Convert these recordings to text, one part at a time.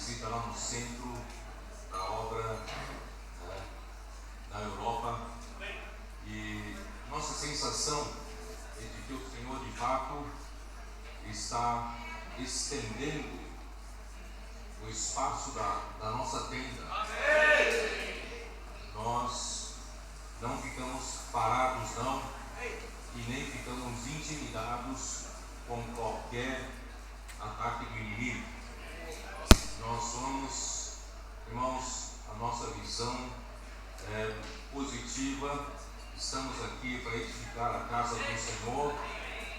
visita lá no centro da obra, na Europa, e nossa sensação é de que o Senhor de fato está estendendo o espaço da nossa tenda. Nós não ficamos parados não, e nem ficamos intimidados com qualquer ataque do inimigo. Nós somos, irmãos, a nossa visão é positiva. Estamos aqui para edificar a casa do Senhor.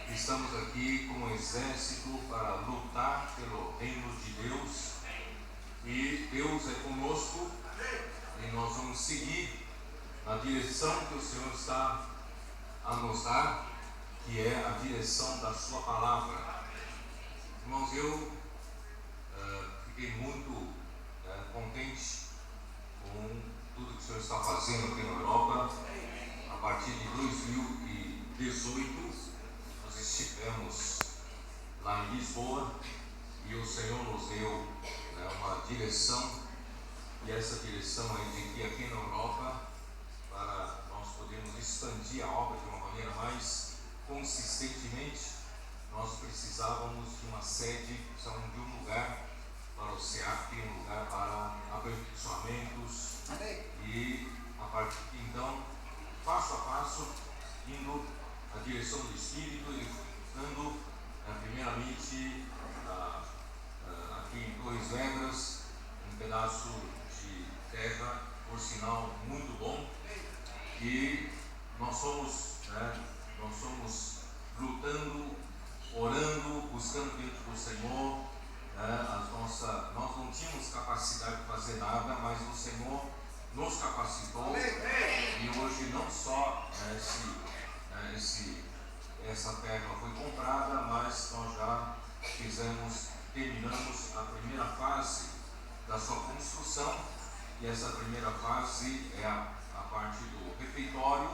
Estamos aqui como exército para lutar pelo reino de Deus. E Deus é conosco e nós vamos seguir na direção que o Senhor está a nos dar, que é a direção da sua palavra. Irmãos, eu fiquei muito contente com tudo que o Senhor está fazendo aqui na Europa. A partir de 2018, nós estivemos lá em Lisboa e o Senhor nos deu uma direção, e essa direção é de que aqui na Europa, para nós podermos expandir a obra de uma maneira mais consistentemente, nós precisávamos de uma sede, precisávamos de um lugar para o SEAP, um lugar para aperfeiçoamentos, e a partir de então, passo a passo, indo na direção do Espírito e dando primeiramente aqui em Torres Vedras, um pedaço de terra, por sinal muito bom, e nós somos lutando, orando, buscando dentro do Senhor. Nós não tínhamos capacidade de fazer nada, mas o Senhor nos capacitou, e hoje não só essa terra foi comprada, mas nós já terminamos a primeira fase da sua construção, e essa primeira fase é a parte do refeitório,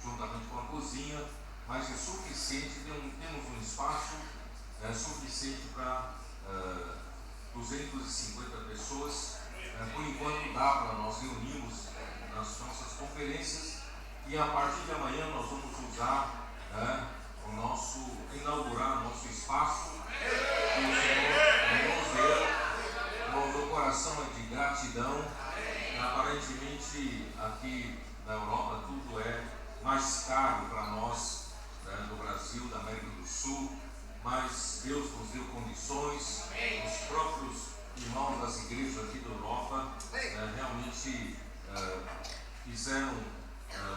juntamente com a cozinha, mas é suficiente, temos um espaço suficiente para 250 pessoas. Por enquanto dá para nós reunirmos nas nossas conferências, e a partir de amanhã nós vamos usar inaugurar o nosso espaço que o Senhor nos deu. O meu coração é de gratidão. Aparentemente aqui na Europa tudo é mais caro para nós, do Brasil, da América do Sul, mas Deus nos deu condições. Os próprios irmãos das igrejas aqui da Europa realmente fizeram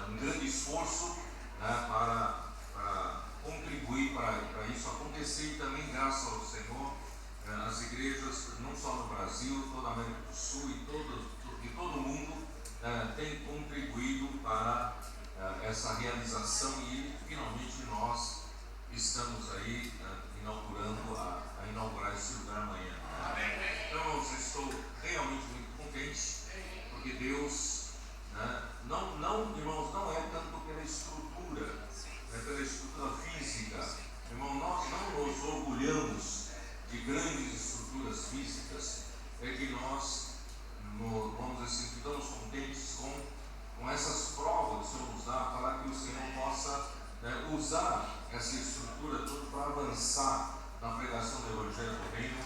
um grande esforço para contribuir para isso acontecer, e também graças ao Senhor as igrejas, não só no Brasil, toda a América do Sul e todo mundo tem contribuído para essa realização, e finalmente nós estamos aí a inaugurar esse lugar amanhã. Então eu estou realmente muito contente, porque Deus, irmãos, não é tanto pela estrutura, é pela estrutura física. Irmão, nós não nos orgulhamos de grandes estruturas físicas, é que nós, vamos dizer assim, ficamos contentes com essas provas que o Senhor nos dá, para que o Senhor possa usar essa estrutura toda para avançar na pregação do Evangelho do Reino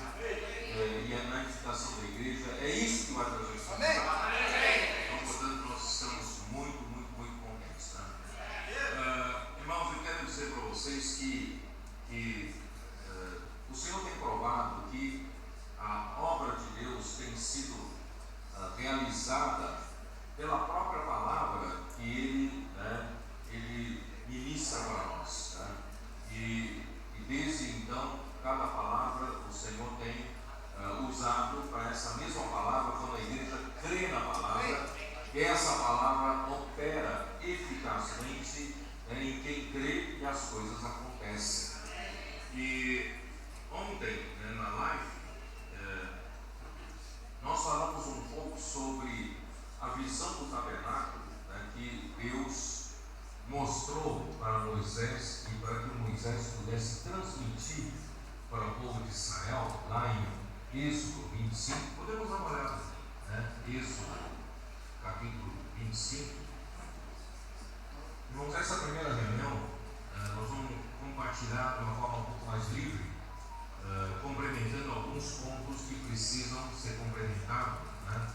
e na edificação da igreja. É isso que vai trazer isso. Então, portanto, nós estamos muito, muito, muito contentes. Irmãos, eu quero dizer para vocês que o Senhor tem provado que a obra de Deus tem sido realizada pela própria palavra que Ele ministra para nós. E desde então, cada palavra o Senhor tem usado para essa mesma palavra. Quando a igreja crê na palavra, essa palavra opera eficazmente em quem crê, e as coisas acontecem. E ontem, na live, nós falamos um pouco sobre a visão do tabernáculo, que Deus mostrou para Moisés, e para que Moisés pudesse transmitir para o povo de Israel lá Êxodo 25, podemos dar uma olhada, né? Êxodo, capítulo 25. Irmãos, essa primeira reunião, nós vamos compartilhar de uma forma um pouco mais livre, complementando alguns pontos que precisam ser complementados, né?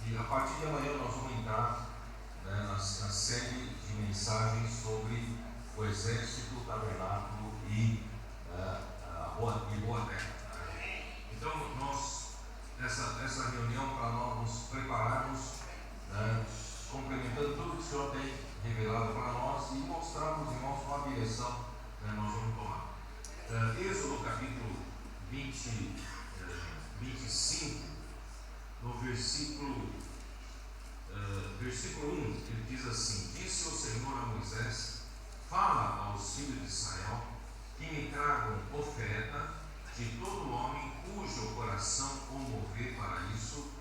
E a partir de amanhã nós vamos entrar, né, na série de mensagens sobre o exército, o tabernáculo e boa terra. Então, essa reunião, para nós nos prepararmos, né, complementando tudo que o Senhor tem revelado para nós e mostrar para os irmãos qual a direção, né, nós vamos tomar. Êxodo capítulo 25, no versículo 1, ele diz assim: disse o Senhor a Moisés: fala aos filhos de Israel que me tragam oferta de todo homem cujo coração o mover para isso,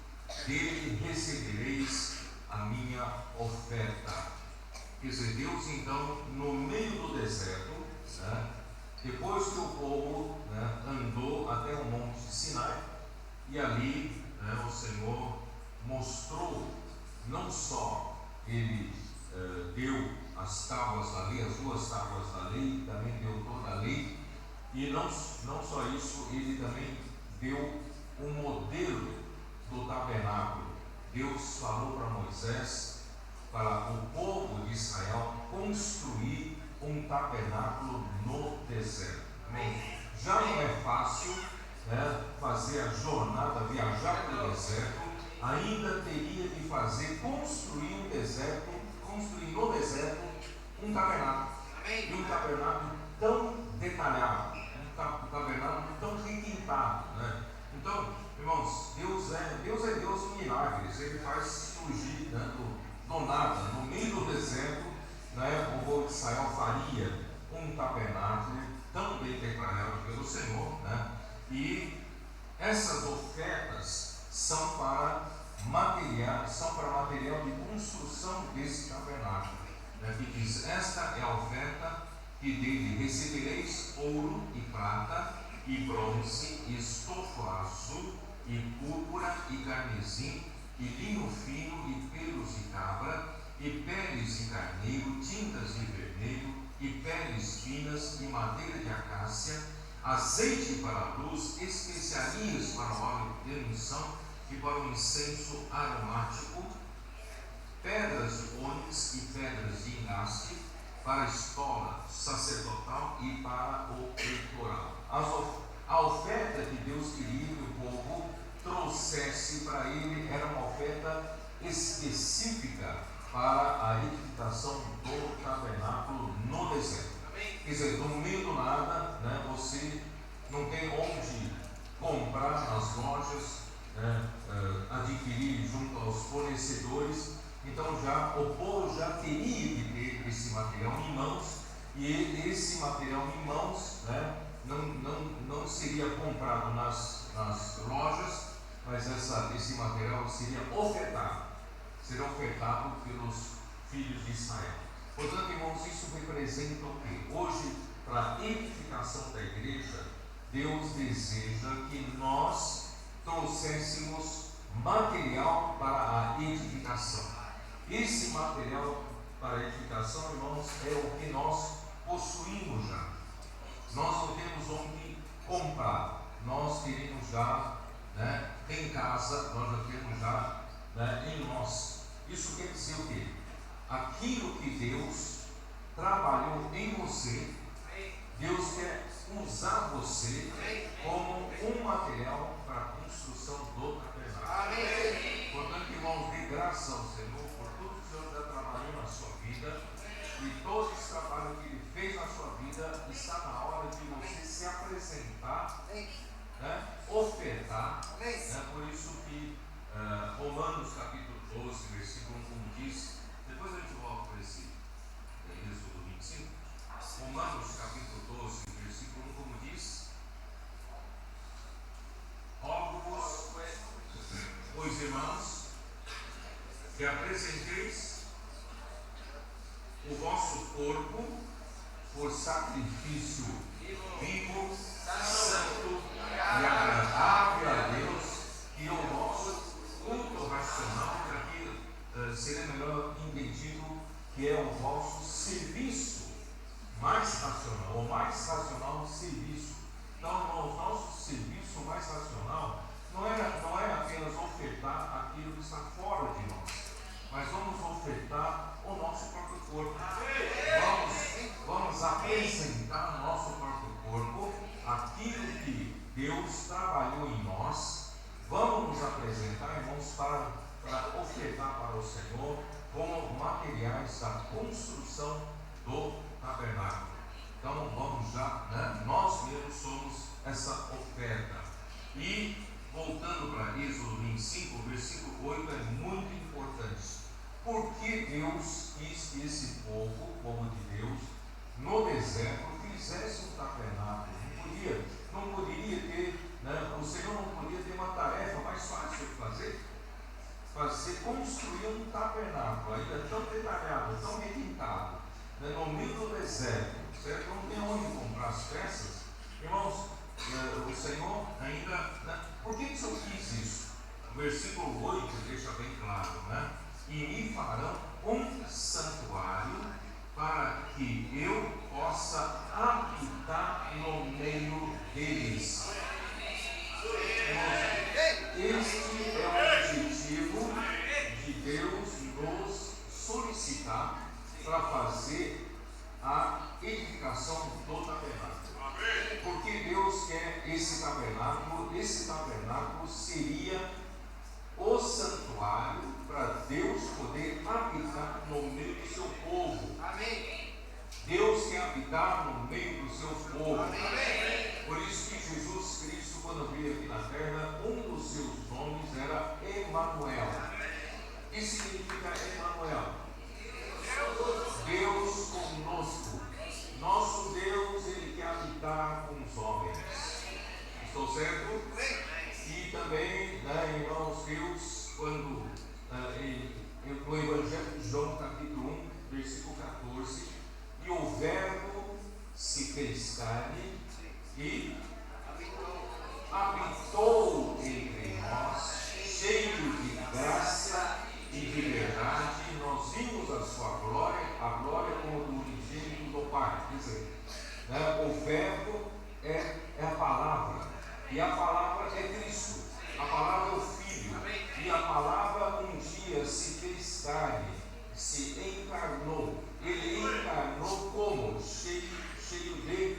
dele recebereis a minha oferta. Quer dizer, Deus então, no meio do deserto, né, depois que o povo, né, andou até o monte Sinai, e ali, né, o Senhor mostrou, não só ele deu as tábuas da lei, as 2 tábuas da lei, também deu toda a lei, e não só isso, ele também deu um modelo do tabernáculo. Deus falou para Moisés, para o povo de Israel construir um tabernáculo no deserto. Já não é fácil, né, fazer a jornada, viajar para o deserto, ainda teria de construir no deserto um tabernáculo. E um tabernáculo tão detalhado, um tabernáculo tão requintado, né? Então, irmãos, Deus é Deus de milagres. Ele faz surgir, né, do nada, no meio do deserto, né, o povo de Israel faria um tabernáculo tão bem declarado pelo Senhor, né? E essas ofertas são para material de construção desse tabernáculo, né? Que diz: esta é a oferta que dele recebereis ouro e prata e bronze e estofo azul e púrpura e carmesim e linho fino e pelos de cabra e peles de carneiro, tintas de vermelho e peles finas e madeira de acácia, azeite para a luz, especiarias para o óleo de unção e para o incenso aromático, pedras de ônix e pedras de engaste, para a estola sacerdotal e para o peitoral. A oferta que Deus queria que o povo trouxesse para ele era uma oferta específica para a edificação do tabernáculo no deserto. Quer dizer, no meio do nada, né, você não tem onde comprar nas lojas, né, adquirir junto aos fornecedores. Então o povo já teria de ter esse material em mãos, e esse material em mãos, né, não seria comprado nas lojas, mas esse material seria ofertado pelos filhos de Israel. Portanto, irmãos, isso representa o quê? Hoje, para a edificação da igreja, Deus deseja que nós trouxéssemos material para a edificação. Esse material para a edificação, irmãos, é o que nós possuímos já. Nós não temos onde comprar. Nós queremos já, né, em casa, nós já temos já, né, em nós. Isso quer dizer o quê? Aquilo que Deus trabalhou em você, Deus quer usar você como um material para a construção do tabernáculo. Portanto, irmãos, dê graças ao Senhor por tudo que o Senhor já trabalhou na sua vida, e todo esse trabalho que Ele fez na sua vida. Está na hora de você se apresentar, né, ofertar, né? Por isso que Romanos capítulo 12, versículo 1, como diz, depois a gente volta para esse Êxodo 25, Romanos capítulo 12, versículo 1, como diz: rogo-vos, pois irmãos, que apresenteis o vosso corpo por sacrifício vivo, santo que Deus quis que esse povo, o povo de Deus, no deserto, fizesse um tabernáculo. Não poderia ter, né, o Senhor não podia ter uma tarefa mais fácil de fazer, construir um tabernáculo, ainda tão detalhado, tão requintado, né, no meio do deserto, certo? Não tem onde comprar as peças. Irmãos, o Senhor ainda, né, por que o Senhor quis isso? O versículo 8 deixa bem claro, né? E me farão um santuário para que eu possa habitar no meio deles. Este é o objetivo de Deus nos solicitar para fazer a edificação do tabernáculo. Porque Deus quer esse tabernáculo seria o santuário para Deus poder habitar no meio do seu povo. Amém. Deus quer habitar no meio do seu povo. Amém. Por isso que Jesus Cristo, quando veio aqui na terra, um dos seus nomes era Emanuel. O que significa Emanuel? Deus conosco. Nosso Deus, Ele quer habitar com os homens. Estou certo? E também, né, irmãos, Deus, quando no Evangelho de João, capítulo 1, versículo 14, e o Verbo se fez carne e habitou entre nós, cheio de graça e de verdade, e nós vimos a sua glória, a glória como do unigênito do Pai. Quer dizer, né, o Verbo é a palavra, e a palavra é Cristo, a palavra é o Filho, e a palavra um dia se fez carne, se encarnou. Ele encarnou como? Cheio de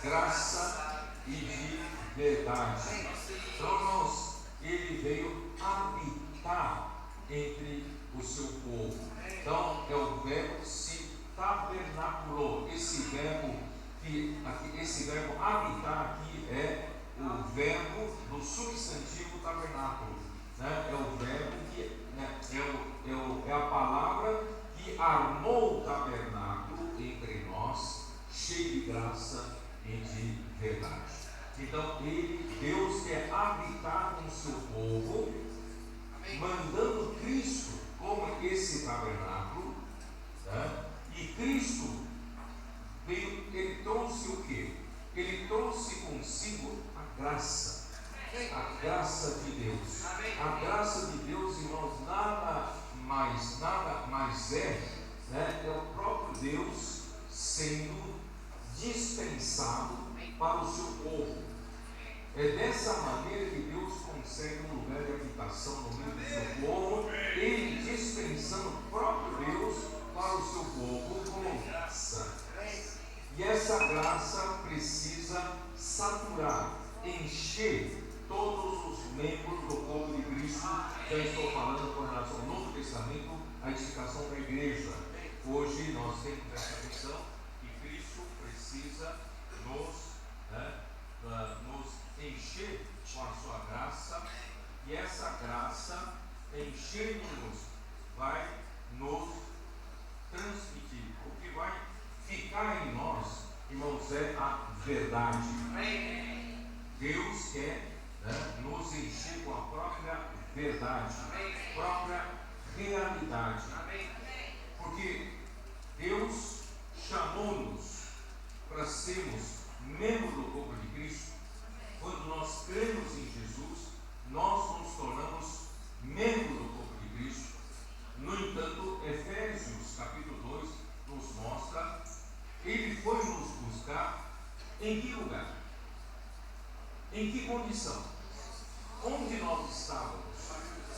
graça e de verdade. Então, irmãos, ele veio habitar entre o seu povo. Então, é o verbo se tabernaculou. Esse verbo habitar aqui é o verbo do substantivo tabernáculo, né? É o verbo que, né, é a palavra que armou o tabernáculo entre nós, cheio de graça e de verdade. Então, Deus quer habitar com o seu povo, mandando Cristo como esse tabernáculo, né? E Cristo veio, ele trouxe o quê? Ele trouxe consigo a graça de Deus. A graça de Deus, irmãos, nada mais é, né? É o próprio Deus sendo dispensado para o seu povo. É dessa maneira que Deus consegue um lugar de habitação no meio do seu povo, ele dispensando o próprio Deus para o seu povo como graça. E essa graça precisa saturar, encher todos os membros do corpo de Cristo. Já estou falando com relação ao Novo Testamento, a edificação da igreja. Hoje nós temos essa visão que Cristo precisa nos encher com a sua graça, e essa graça, enchendo-nos, vai nos transmitir. O que vai ficar em nós, irmãos, é a verdade. Deus quer, né, nos encher com a própria verdade, própria realidade. Porque Deus chamou-nos para sermos membros do corpo de Cristo. Quando nós cremos em Jesus, nós nos tornamos membros do corpo de Cristo. No entanto, Efésios capítulo 2 nos mostra, ele foi nos buscar em que lugar? Em que condição? Onde nós estávamos?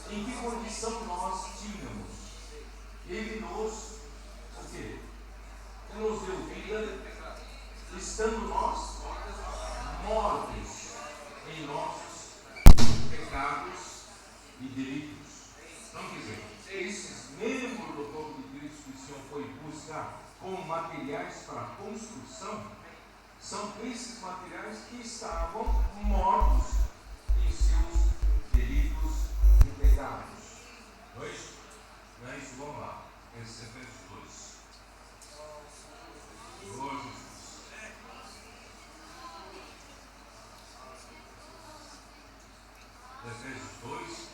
Em que condição nós tínhamos? Ele nos, o quê? Ele nos deu vida, estando nós mortos em nossos pecados e delitos. Então, quer dizer, esses membros do corpo de Cristo que o Senhor foi buscar como materiais para a construção, são esses materiais que estavam mortos em seus delitos e pecados. Não é isso? Vamos lá. Efésios 2. Oh, Jesus. Efésios 2,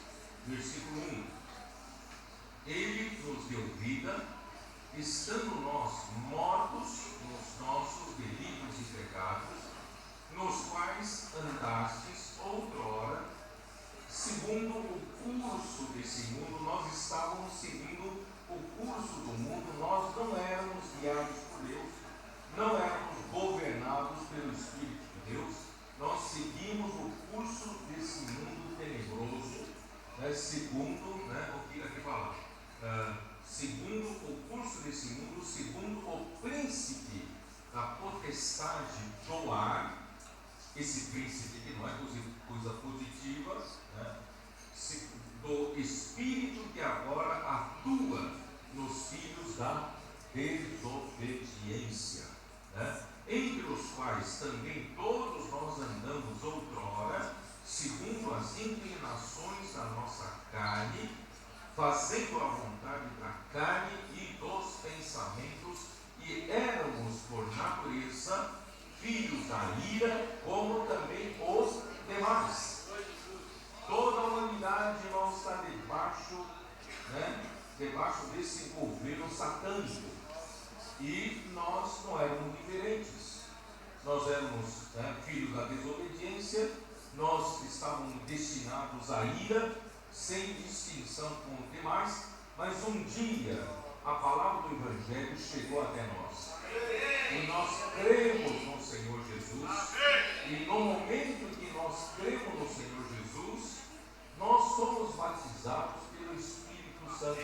versículo 1. Ele nos deu vida, estando nós mortos nos nossos delitos e pecados, nos quais andastes outrora, segundo o curso desse mundo. Nós estávamos seguindo o curso do mundo, nós não éramos guiados por Deus, não éramos governados pelo Espírito de Deus, nós seguimos o curso desse mundo tenebroso, né, segundo, né, o que aqui fala, segundo o curso desse mundo, segundo o príncipe da potestade do ar. Esse príncipe que não é coisa positiva, né, do espírito que agora atua nos filhos da desobediência, né, entre os quais também todos nós andamos outrora, segundo as inclinações da nossa carne, fazendo a vontade da carne e dos pensamentos, e éramos por natureza filhos da ira, como também os demais. Toda a humanidade não está debaixo, né, debaixo desse governo satânico. E nós não éramos diferentes. Nós éramos, né, filhos da desobediência, nós estávamos destinados à ira, sem distinção com os demais, mas um dia a palavra do Evangelho chegou até nós. E nós cremos no Senhor Jesus, e no momento que nós cremos no Senhor Jesus, nós somos batizados pelo Espírito Santo.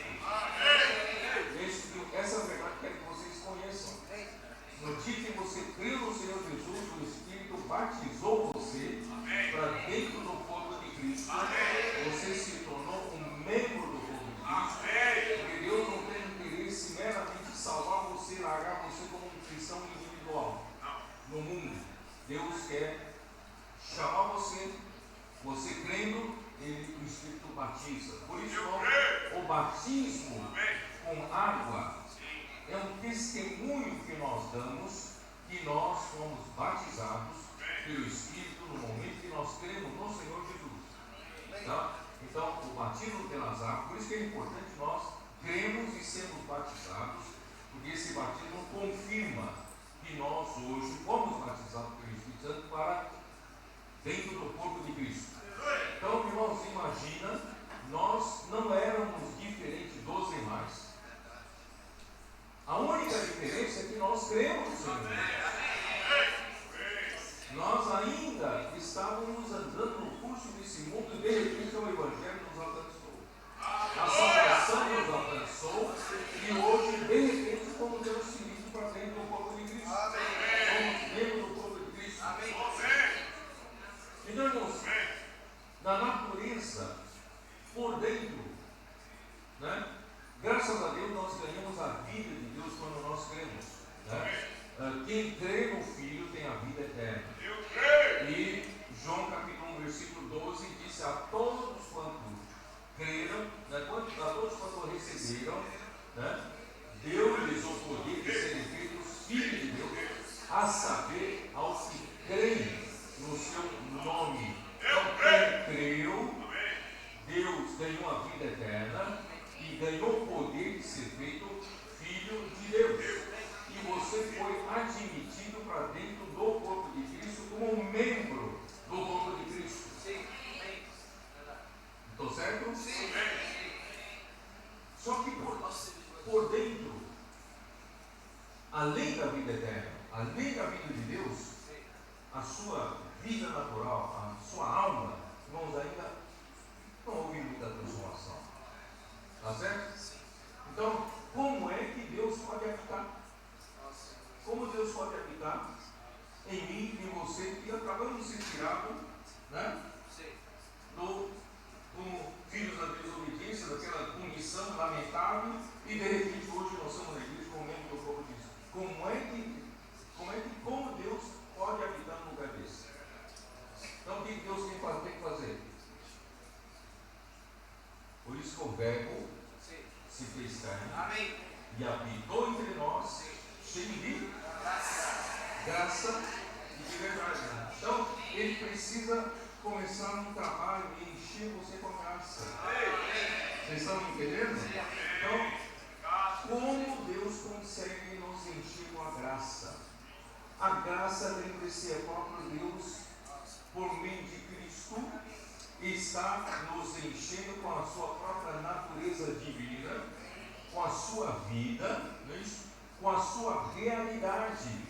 Essa verdade quero que vocês conheçam. No dia que você creu no Senhor Jesus, o Espírito batizou você para dentro do corpo de Cristo. Você se tornou um membro do corpo de Cristo. Porque Deus não tem interesse meramente em salvar você e largar você como um cristão individual no mundo. Deus quer chamar você, você crendo, o Espírito batiza. Por isso, o batismo com água é um testemunho que nós damos que nós fomos batizados pelo Espírito no momento que nós cremos no Senhor Jesus. Tá? Então, o batismo pelas águas, por isso que é importante nós cremos e sermos batizados, porque esse batismo confirma que nós hoje fomos batizados pelo Espírito Santo para dentro do corpo de Cristo. Então, irmãos, imagina, nós não éramos diferentes dos demais. A única diferença é que nós cremos no Senhor. Nós ainda estávamos andando no curso desse mundo e de repente o Evangelho nos alcançou. A salvação nos alcançou e hoje, de repente, fomos transferidos para dentro do corpo de Cristo. Somos membros do corpo de Cristo. Então, irmãos, na natureza, por dentro, né? Graças a Deus nós ganhamos a vida de Deus quando nós cremos, né? Quem crê no Filho tem a vida eterna. E João capítulo 1, versículo 12 disse: a todos quanto creram, né? A todos quanto receberam, né? Deu-lhes o poder de serem feitos filhos de Deus, a saber, aos que creem no seu nome. Então, quem creu, Deus ganhou a vida eterna e ganhou o poder de ser feito filho de Deus. E você foi admitido para dentro do corpo de Cristo como um membro do corpo de Cristo. Estou certo? Sim. Só que por dentro, além da vida eterna, além da vida de Deus, a sua vida natural, a sua alma, irmãos, ainda não houve muita transformação. Está certo? Então, como é que Deus pode habitar? Como Deus pode habitar em mim e em você, que acabamos de ser tirados, né, como filhos da desobediência, daquela punição lamentável, e de repente hoje nós somos na igreja como membro do corpo de Cristo. Como Deus pode habitar num lugar desse? Então, o que Deus tem que fazer? Por isso que o Verbo se fez carne. Amém. graça e de verdade. Então, ele precisa começar um trabalho e encher você com a graça. Vocês estão me entendendo? Então, como Deus consegue nos encher com a graça? A graça, lembre-se, é próprio Deus, por meio de Cristo, está nos enchendo com a sua própria natureza divina, com a sua vida, com a sua realidade.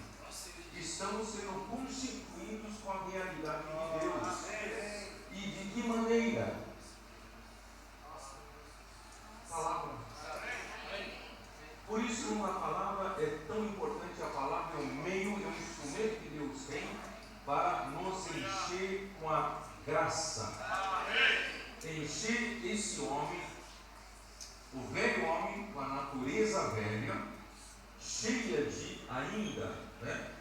Estamos sendo constituídos com a realidade de Deus. E de que maneira? Palavra. Por isso, uma palavra é tão importante. A palavra é o meio, é o instrumento que Deus tem para nos encher com a graça. Encher esse homem, o velho homem, com a natureza velha, cheia de ainda,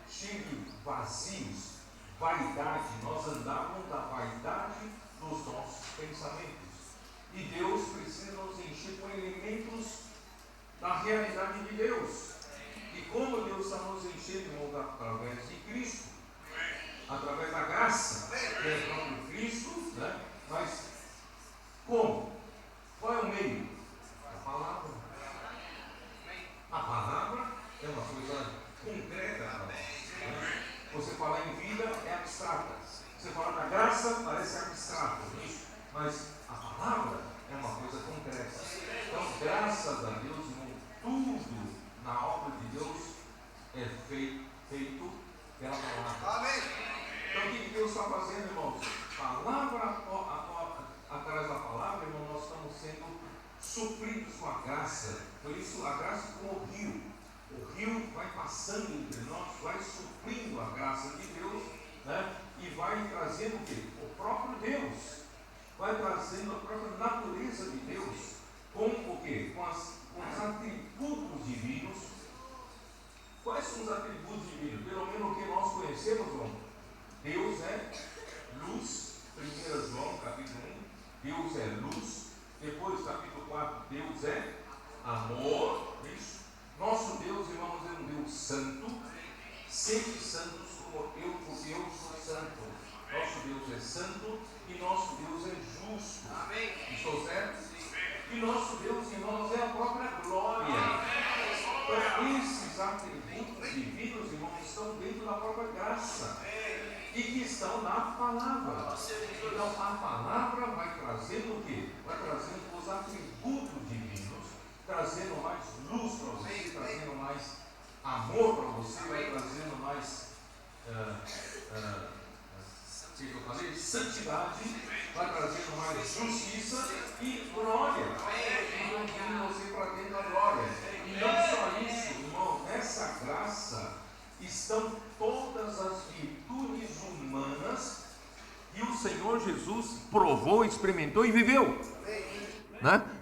cheia de vazios, vaidade. Nós andávamos da vaidade dos nossos pensamentos. E Deus precisa nos encher com elementos da realidade de Deus. E como Deus está nos enchendo, irmãos, através de Cristo, através da graça, que é o próprio Cristo, mas como? Qual é o meio? A palavra. A palavra é uma coisa concreta. Você falar em vida é abstrata. Você falar da graça parece abstrato, mas a palavra é uma coisa concreta. Então, graças a Deus, irmão, tudo na obra de Deus é feito pela palavra. Amém. Então, o que Deus está fazendo, irmãos? Palavra atrás da palavra, irmão, nós estamos sendo supridos com a graça. Por isso, a graça é como o rio. O rio vai passando entre nós, vai suprindo a graça de Deus, e vai trazendo o quê? O próprio Deus. Vai trazendo a própria natureza de Deus. Com o quê? Com os atributos divinos. Quais são os atributos divinos? Pelo menos o que nós conhecemos, irmão. Deus é luz. 1 João, capítulo 1. Deus é luz. Depois, capítulo 4, Deus é amor. Isso. Nosso Deus, irmãos, é um Deus santo. Sempre santos como eu, porque eu sou santo. Nosso Deus é santo e nosso Deus é justo. Amém. Estou certo? E nosso Deus, irmãos, é a própria glória. Então, esses atributos divinos, irmãos, estão dentro da própria graça e que estão na palavra. Então, a palavra vai trazendo o quê? Vai trazendo os atributos divinos, trazendo mais luz para você, trazendo mais amor para você, vai trazendo mais eu falei, santidade, vai trazendo mais justiça e glória. Então, vindo você para dentro da glória. E não só isso, irmão, nessa graça estão todas as virtudes humanas que o Senhor Jesus provou, experimentou e viveu.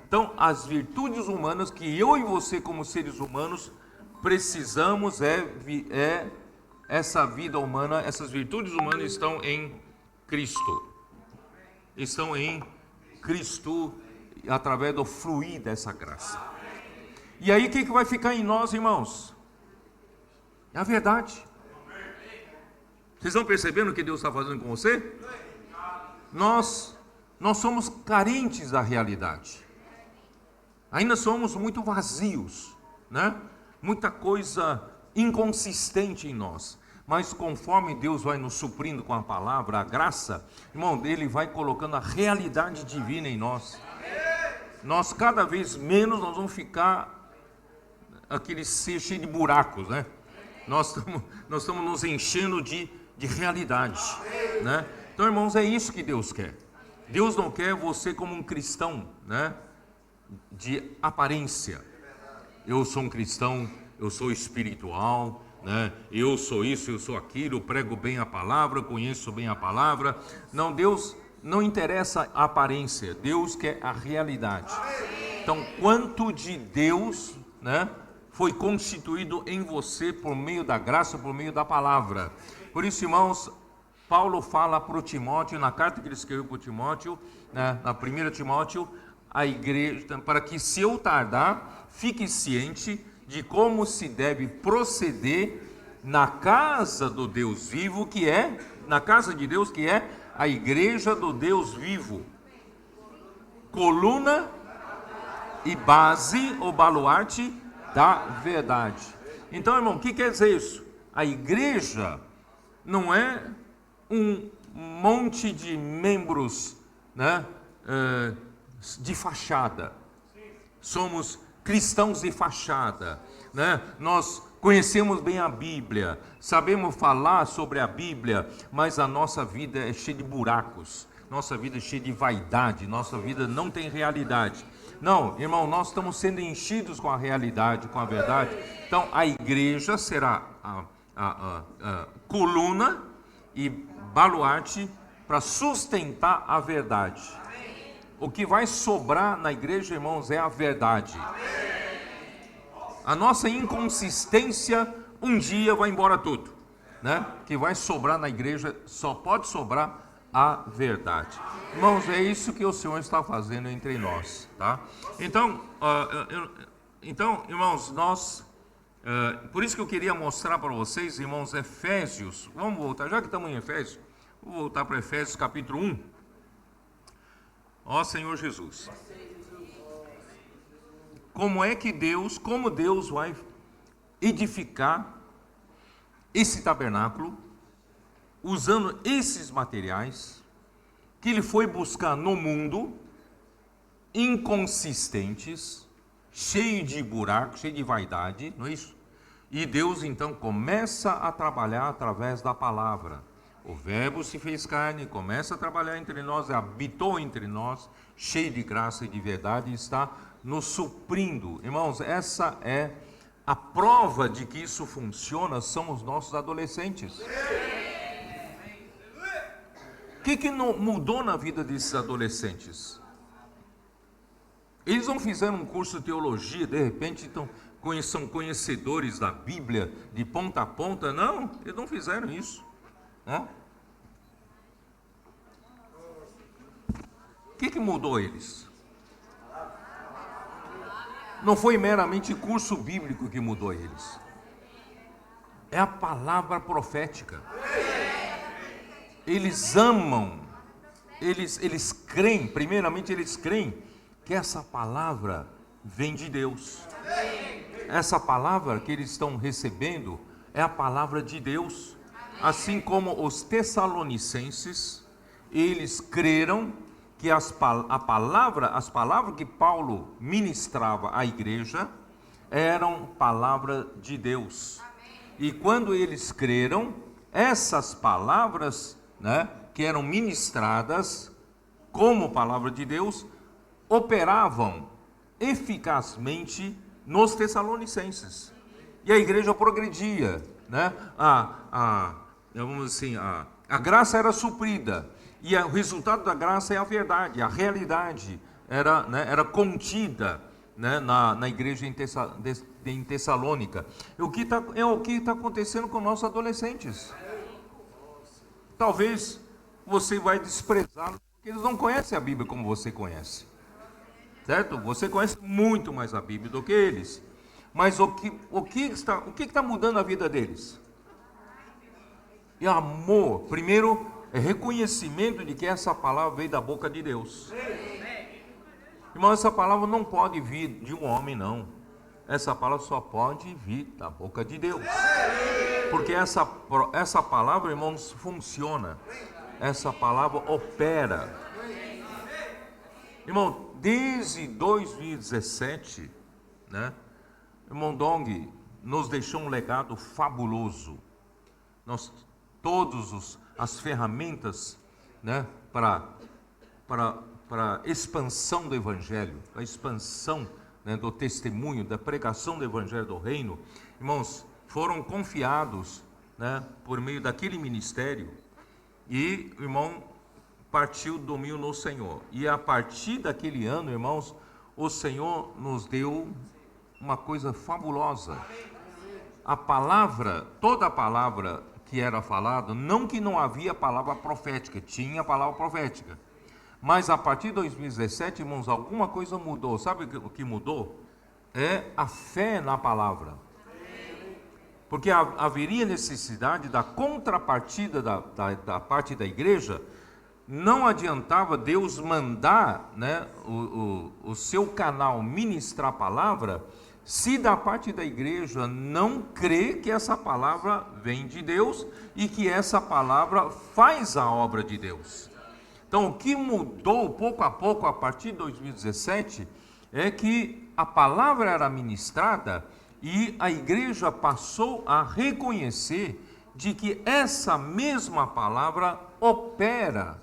Então, as virtudes humanas que eu e você, como seres humanos, precisamos essa vida humana, essas virtudes humanas estão em Cristo. Estão em Cristo através do fluir dessa graça. E aí o que vai ficar em nós, irmãos? É a verdade. Vocês estão percebendo o que Deus está fazendo com você? Nós somos carentes da realidade. Ainda somos muito vazios, muita coisa inconsistente em nós. Mas conforme Deus vai nos suprindo com a palavra, a graça, irmão, Ele vai colocando a realidade divina em nós. Nós cada vez menos nós vamos ficar aquele ser cheio de buracos, Nós estamos nos enchendo de realidade, Então, irmãos, é isso que Deus quer. Deus não quer você como um cristão, de aparência. Eu sou um cristão, eu sou espiritual, eu sou isso, eu sou aquilo, prego bem a palavra, conheço bem a palavra. Não, Deus não interessa a aparência, Deus quer a realidade. Então, quanto de Deus, foi constituído em você por meio da graça, por meio da palavra. Por isso, irmãos, Paulo fala para o Timóteo, na carta que ele escreveu para o Timóteo, na 1 Timóteo, a igreja, para que, se eu tardar, fique ciente de como se deve proceder na casa do Deus vivo, que é, na casa de Deus, que é a igreja do Deus vivo. Coluna e base, ou baluarte da verdade. Então, irmão, o que quer dizer isso? A igreja não é um monte de membros, né, de fachada. Somos cristãos de fachada, né? Nós conhecemos bem a Bíblia, sabemos falar sobre a Bíblia, mas a nossa vida é cheia de buracos, nossa vida é cheia de vaidade, nossa vida não tem realidade. Não, irmão, nós estamos sendo enchidos com a realidade, com a verdade. Então, a igreja será a coluna e baluarte para sustentar a verdade. O que vai sobrar na igreja, irmãos, é a verdade. A nossa inconsistência, um dia vai embora tudo, né? Que vai sobrar na igreja, só pode sobrar a verdade. Irmãos, é isso que o Senhor está fazendo entre nós, tá? Então, irmãos, por isso que eu queria mostrar para vocês, irmãos, Efésios. Vamos voltar, já que estamos em Efésios, vou voltar para Efésios capítulo 1. Ó Senhor Jesus, como Deus vai edificar esse tabernáculo, usando esses materiais que Ele foi buscar no mundo, inconsistentes, cheio de buracos, cheio de vaidade, não é isso? E Deus então começa a trabalhar através da palavra. O Verbo se fez carne, começa a trabalhar entre nós, habitou entre nós, cheio de graça e de verdade, e está nos suprindo. Irmãos, essa é a prova de que isso funciona, são os nossos adolescentes. O que mudou na vida desses adolescentes? Eles não fizeram um curso de teologia, de repente são conhecedores da Bíblia de ponta a ponta. Não, eles não fizeram isso. O que mudou eles? Não foi meramente curso bíblico que mudou eles. É a palavra profética. Eles amam, eles creem, primeiramente eles creem que essa palavra vem de Deus. Essa palavra que eles estão recebendo é a palavra de Deus. Assim como os tessalonicenses, eles creram que as palavras que Paulo ministrava à igreja eram palavra de Deus. E quando eles creram, essas palavras, né, que eram ministradas como palavra de Deus, operavam eficazmente nos tessalonicenses. E a igreja progredia, né? Vamos assim, a graça era suprida, e o resultado da graça é a verdade, a realidade era contida, né, na igreja em Tessalônica. O que está acontecendo com nossos adolescentes? Talvez você vai desprezá-los, porque eles não conhecem a Bíblia como você conhece, certo? Você conhece muito mais a Bíblia do que eles. Mas o que está mudando a vida deles? E amor, primeiro, é reconhecimento de que essa palavra veio da boca de Deus. Irmão, essa palavra não pode vir de um homem, não. Essa palavra só pode vir da boca de Deus. Porque essa palavra, irmãos, funciona. Essa palavra opera. Irmão, desde 2017, né? Irmão Dong nos deixou um legado fabuloso. Todas as ferramentas, né, para expansão do Evangelho, a expansão, né, do testemunho, da pregação do Evangelho do Reino, irmãos, foram confiados, né, por meio daquele ministério, e o irmão partiu do domínio no Senhor. E a partir daquele ano, irmãos, o Senhor nos deu uma coisa fabulosa. A palavra, toda a palavra que era falada, não que não havia palavra profética, tinha palavra profética. Mas a partir de 2017, irmãos, alguma coisa mudou. Sabe o que mudou? É a fé na palavra. porque haveria necessidade da contrapartida da parte da igreja. Não adiantava Deus mandar, né, o seu canal ministrar a palavra, se da parte da igreja não crê que essa palavra vem de Deus e que essa palavra faz a obra de Deus. Então, o que mudou pouco a pouco a partir de 2017 é que a palavra era ministrada e a igreja passou a reconhecer de que essa mesma palavra opera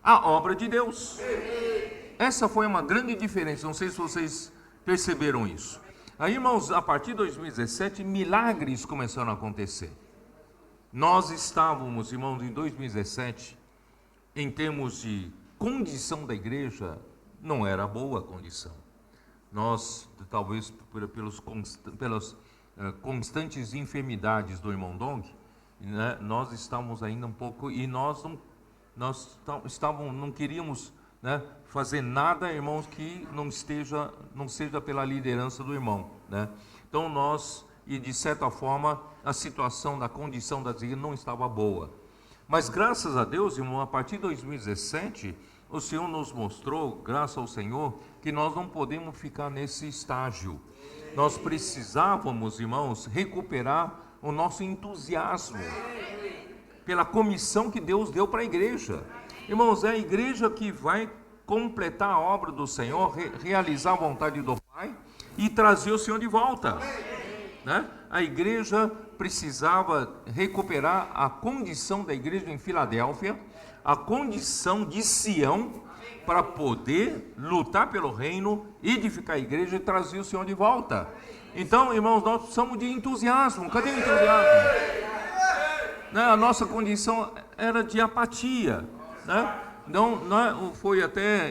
a obra de Deus. Essa foi uma grande diferença, não sei se vocês perceberam isso. Aí, irmãos, a partir de 2017, milagres começaram a acontecer. Nós estávamos, irmãos, em 2017, em termos de condição da igreja, não era boa a condição. Nós, talvez pelas constantes enfermidades do irmão Dong, né, nós estávamos ainda um pouco, e nós não queríamos, né, fazer nada, irmãos, que não seja pela liderança do irmão, né? Então e de certa forma, a situação da condição das igrejas não estava boa. Mas graças a Deus, irmão, a partir de 2017, o Senhor nos mostrou, graças ao Senhor, que nós não podemos ficar nesse estágio. Nós precisávamos, irmãos, recuperar o nosso entusiasmo pela comissão que Deus deu para a igreja. Irmãos, é a igreja que vai completar a obra do Senhor, realizar a vontade do Pai e trazer o Senhor de volta, né? A igreja precisava recuperar a condição da igreja em Filadélfia, a condição de Sião, para poder lutar pelo reino, edificar a igreja e trazer o Senhor de volta. Então, irmãos, nós precisamos de entusiasmo. Cadê o entusiasmo? Né? A nossa condição era de apatia, né? Então,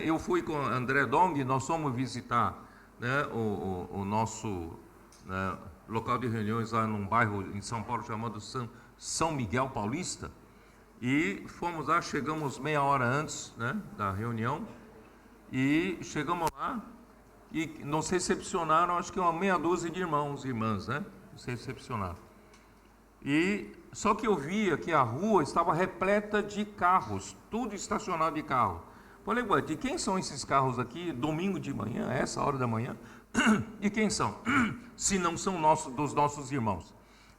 eu fui com André Dong, nós fomos visitar, né, o nosso, né, local de reuniões lá num bairro em São Paulo chamado São Miguel Paulista, e fomos lá, chegamos meia hora antes, né, da reunião, e chegamos lá e nos recepcionaram, acho que uma meia dúzia de irmãos e irmãs, né, nos recepcionaram. E só que eu via que a rua estava repleta de carros, tudo estacionado de carro. Falei, ué, de quem são esses carros aqui, domingo de manhã, essa hora da manhã? De quem são? Se não são dos nossos irmãos.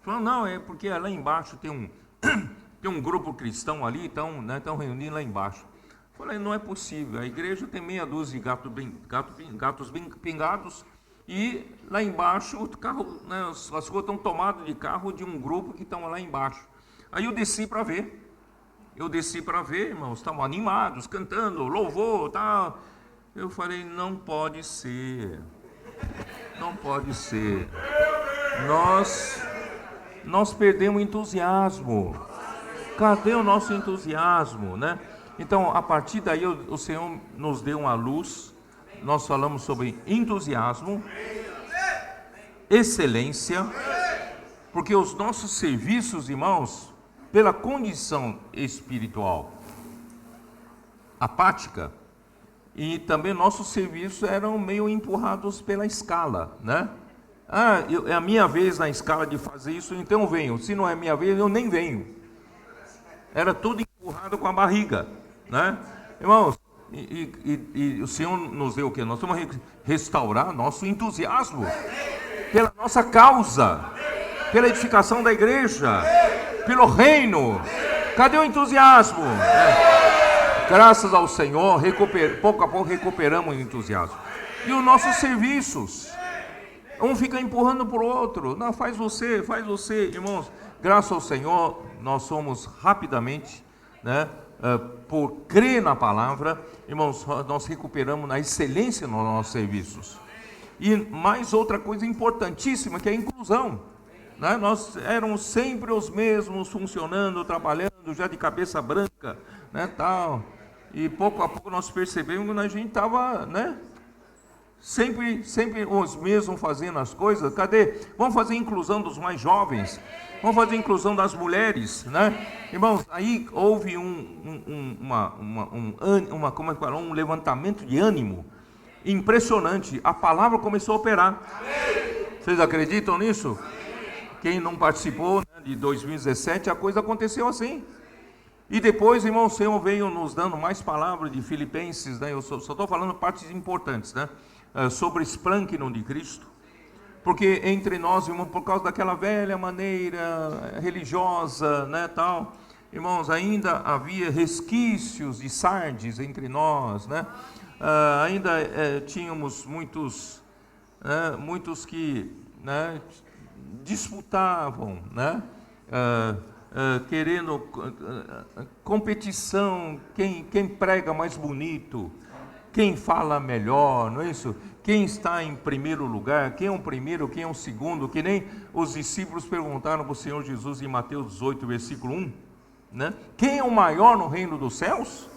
Falei, não, é porque lá embaixo tem um grupo cristão ali, estão reunindo lá embaixo. Falei, não é possível, a igreja tem meia dúzia de gatos bem pingados, e lá embaixo o carro, né, as ruas estão tomadas de carro de um grupo que estão lá embaixo. Aí eu desci para ver. Irmãos, estavam animados, cantando, louvor, tal. Eu falei, não pode ser. Nós perdemos o entusiasmo. Cadê o nosso entusiasmo, né? Então, a partir daí, o Senhor nos deu uma luz. Nós falamos sobre entusiasmo, excelência, porque os nossos serviços, irmãos, pela condição espiritual apática, e também nossos serviços eram meio empurrados pela escala, né? É a minha vez na escala de fazer isso, então eu venho. Se não é minha vez, eu nem venho. Era tudo empurrado com a barriga, né? Irmãos, e o Senhor nos deu o quê? Nós vamos restaurar nosso entusiasmo pela nossa causa, pela edificação da igreja, pelo reino. Cadê o entusiasmo? Graças ao Senhor, pouco a pouco recuperamos o entusiasmo. E os nossos serviços, um fica empurrando para o outro. Não, faz você, irmãos. Graças ao Senhor, nós somos rapidamente, né, por crer na palavra, irmãos, nós recuperamos na excelência nos nossos serviços. E mais outra coisa importantíssima, que é a inclusão, né? Nós éramos sempre os mesmos, funcionando, trabalhando, já de cabeça branca, né, tal. E pouco a pouco nós percebemos que a gente estava, né, sempre os mesmos fazendo as coisas. Cadê? Vamos fazer a inclusão dos mais jovens, vamos fazer a inclusão das mulheres, né? Irmãos, aí houve um levantamento de ânimo impressionante. A palavra começou a operar. Vocês acreditam nisso? Quem não participou, né, de 2017, a coisa aconteceu assim. E depois, irmão, o Senhor veio nos dando mais palavras de Filipenses, né? Eu só estou falando partes importantes, né? Sobre esplâncnon de Cristo. Porque entre nós, irmão, por causa daquela velha maneira religiosa, né, tal, irmãos, ainda havia resquícios de Sardes entre nós, né? Ainda tínhamos muitos que, né, disputavam, né? Querendo competição, quem prega mais bonito, quem fala melhor, não é isso? Quem está em primeiro lugar, quem é o primeiro, quem é o segundo, que nem os discípulos perguntaram para o Senhor Jesus em Mateus 18, versículo 1, né? Quem é o maior no reino dos céus?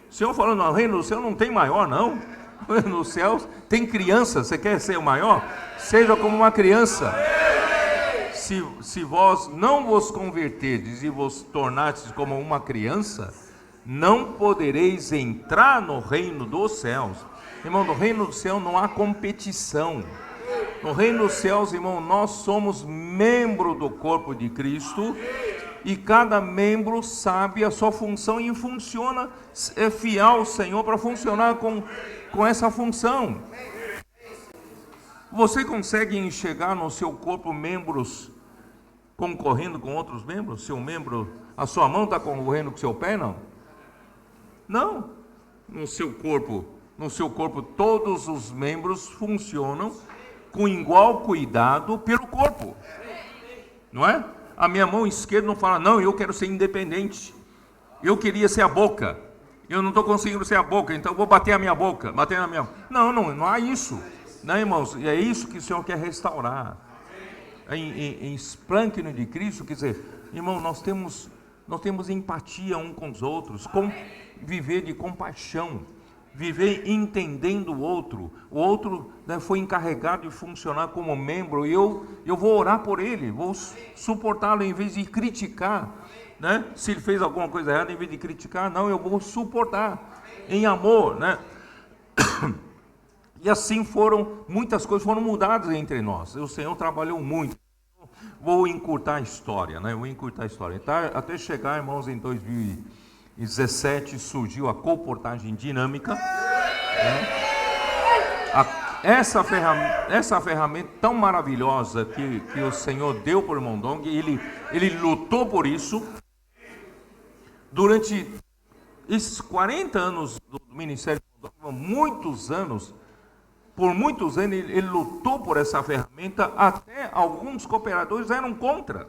O Senhor falando, no reino dos céus não tem maior não, nos céus tem criança, você quer ser o maior? Seja como uma criança. Se vós não vos converterdes e vos tornastes como uma criança, não podereis entrar no reino dos céus. Irmão, no reino do céu não há competição. No reino dos céus, irmão, nós somos membro do corpo de Cristo e cada membro sabe a sua função e funciona, é fiel ao Senhor para funcionar com essa função. Você consegue enxergar no seu corpo membros concorrendo com outros membros? Seu membro, a sua mão está concorrendo com o seu pé, não? Não. No seu corpo todos os membros funcionam com igual cuidado pelo corpo, não é? A minha mão esquerda não fala, não, eu quero ser independente, eu queria ser a boca, eu não estou conseguindo ser a boca, então eu vou bater a minha boca, bater na minha... Não há isso, né, irmãos? E é isso que o Senhor quer restaurar. Em esplâncnon de Cristo, quer dizer, irmão, nós temos empatia uns com os outros, viver de compaixão, viver entendendo o outro, né, foi encarregado de funcionar como membro, e eu vou orar por ele, vou suportá-lo em vez de criticar, né? Se ele fez alguma coisa errada, em vez de criticar, não, eu vou suportar, em amor, né? E assim muitas coisas foram mudadas entre nós. O Senhor trabalhou muito. Vou encurtar a história, né? Até chegar, irmãos, em 2017 surgiu a comportagem dinâmica, né? Essa ferramenta tão maravilhosa que o Senhor deu para o irmão Dong, ele lutou por isso durante esses 40 anos do ministério, por muitos anos ele lutou por essa ferramenta, até alguns cooperadores eram contra.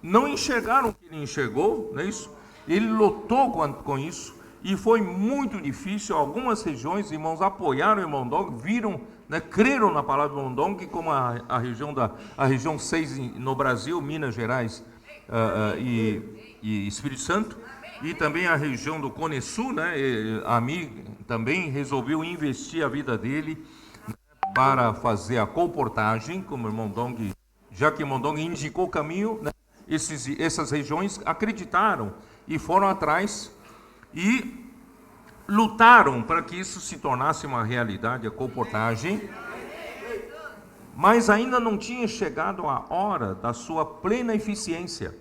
Não enxergaram o que ele enxergou, não é isso? Ele lutou com isso, e foi muito difícil. Algumas regiões, irmãos, apoiaram o irmão Dong, viram, né, creram na palavra do irmão Dong, como a região 6 no Brasil, Minas Gerais e Espírito Santo, e também a região do Cone Sul, né? A mim também resolveu investir a vida dele, né, para fazer a comportagem, como o irmão Dong, já que o irmão Dong indicou o caminho, né? Essas regiões acreditaram e foram atrás e lutaram para que isso se tornasse uma realidade, a comportagem, mas ainda não tinha chegado a hora da sua plena eficiência.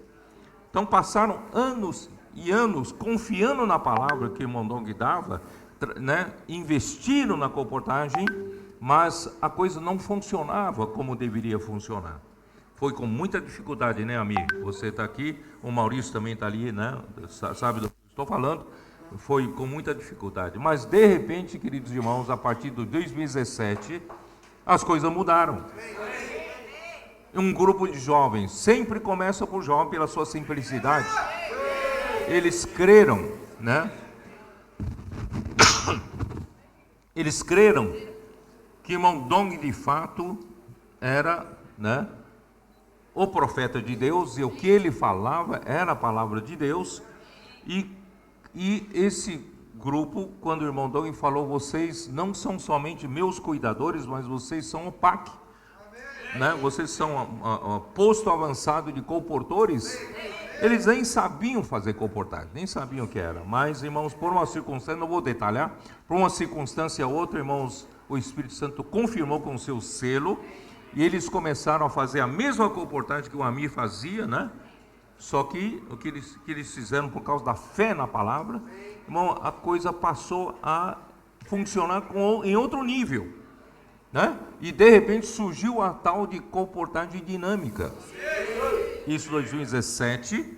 Então passaram anos e anos confiando na palavra que o irmão Dong dava, né? Investiram na comportagem, mas a coisa não funcionava como deveria funcionar. Foi com muita dificuldade, né, amigo? Você está aqui, o Maurício também está ali, né? Sabe do que estou falando? Foi com muita dificuldade. Mas, de repente, queridos irmãos, a partir de 2017, as coisas mudaram. Um grupo de jovens, sempre começa por jovem, pela sua simplicidade. Eles creram, né? Eles creram que o irmão Dong, de fato, era, né, o profeta de Deus, e o que ele falava era a palavra de Deus. E esse grupo, quando o irmão Dong falou, vocês não são somente meus cuidadores, mas vocês são o PAC, né? Vocês são o posto avançado de comportores. Eles nem sabiam fazer comportagem, nem sabiam o que era. Mas, irmãos, por uma circunstância, não vou detalhar, por uma circunstância ou outra, irmãos, o Espírito Santo confirmou com o seu selo, e eles começaram a fazer a mesma comportagem que o Amir fazia, né? Só que o que eles fizeram por causa da fé na palavra, irmão, a coisa passou a funcionar em outro nível, né? E de repente surgiu a tal de comportagem dinâmica. Isso em 2017.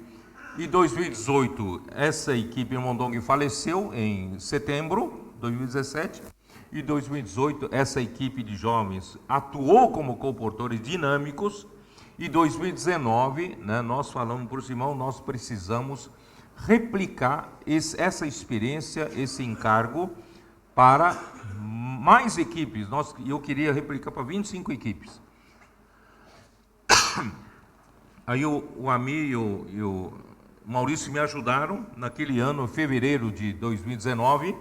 E 2018, essa equipe em Mondong faleceu em setembro de 2017. E 2018, essa equipe de jovens atuou como comportores dinâmicos. E 2019, né, nós falamos para os irmãos, nós precisamos replicar essa experiência, esse encargo para mais equipes. Eu queria replicar para 25 equipes. Aí o Ami e o Maurício me ajudaram. Naquele ano, em fevereiro de 2019,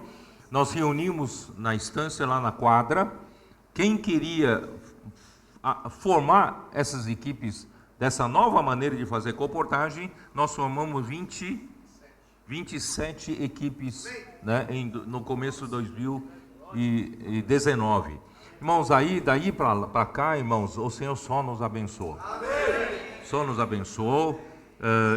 nós reunimos na estância, lá na quadra, quem queria formar essas equipes dessa nova maneira de fazer comportagem. Nós formamos 27 equipes, né, no começo de 2019. Irmãos, daí para cá, irmãos, o Senhor só nos abençoou. Só nos abençoou,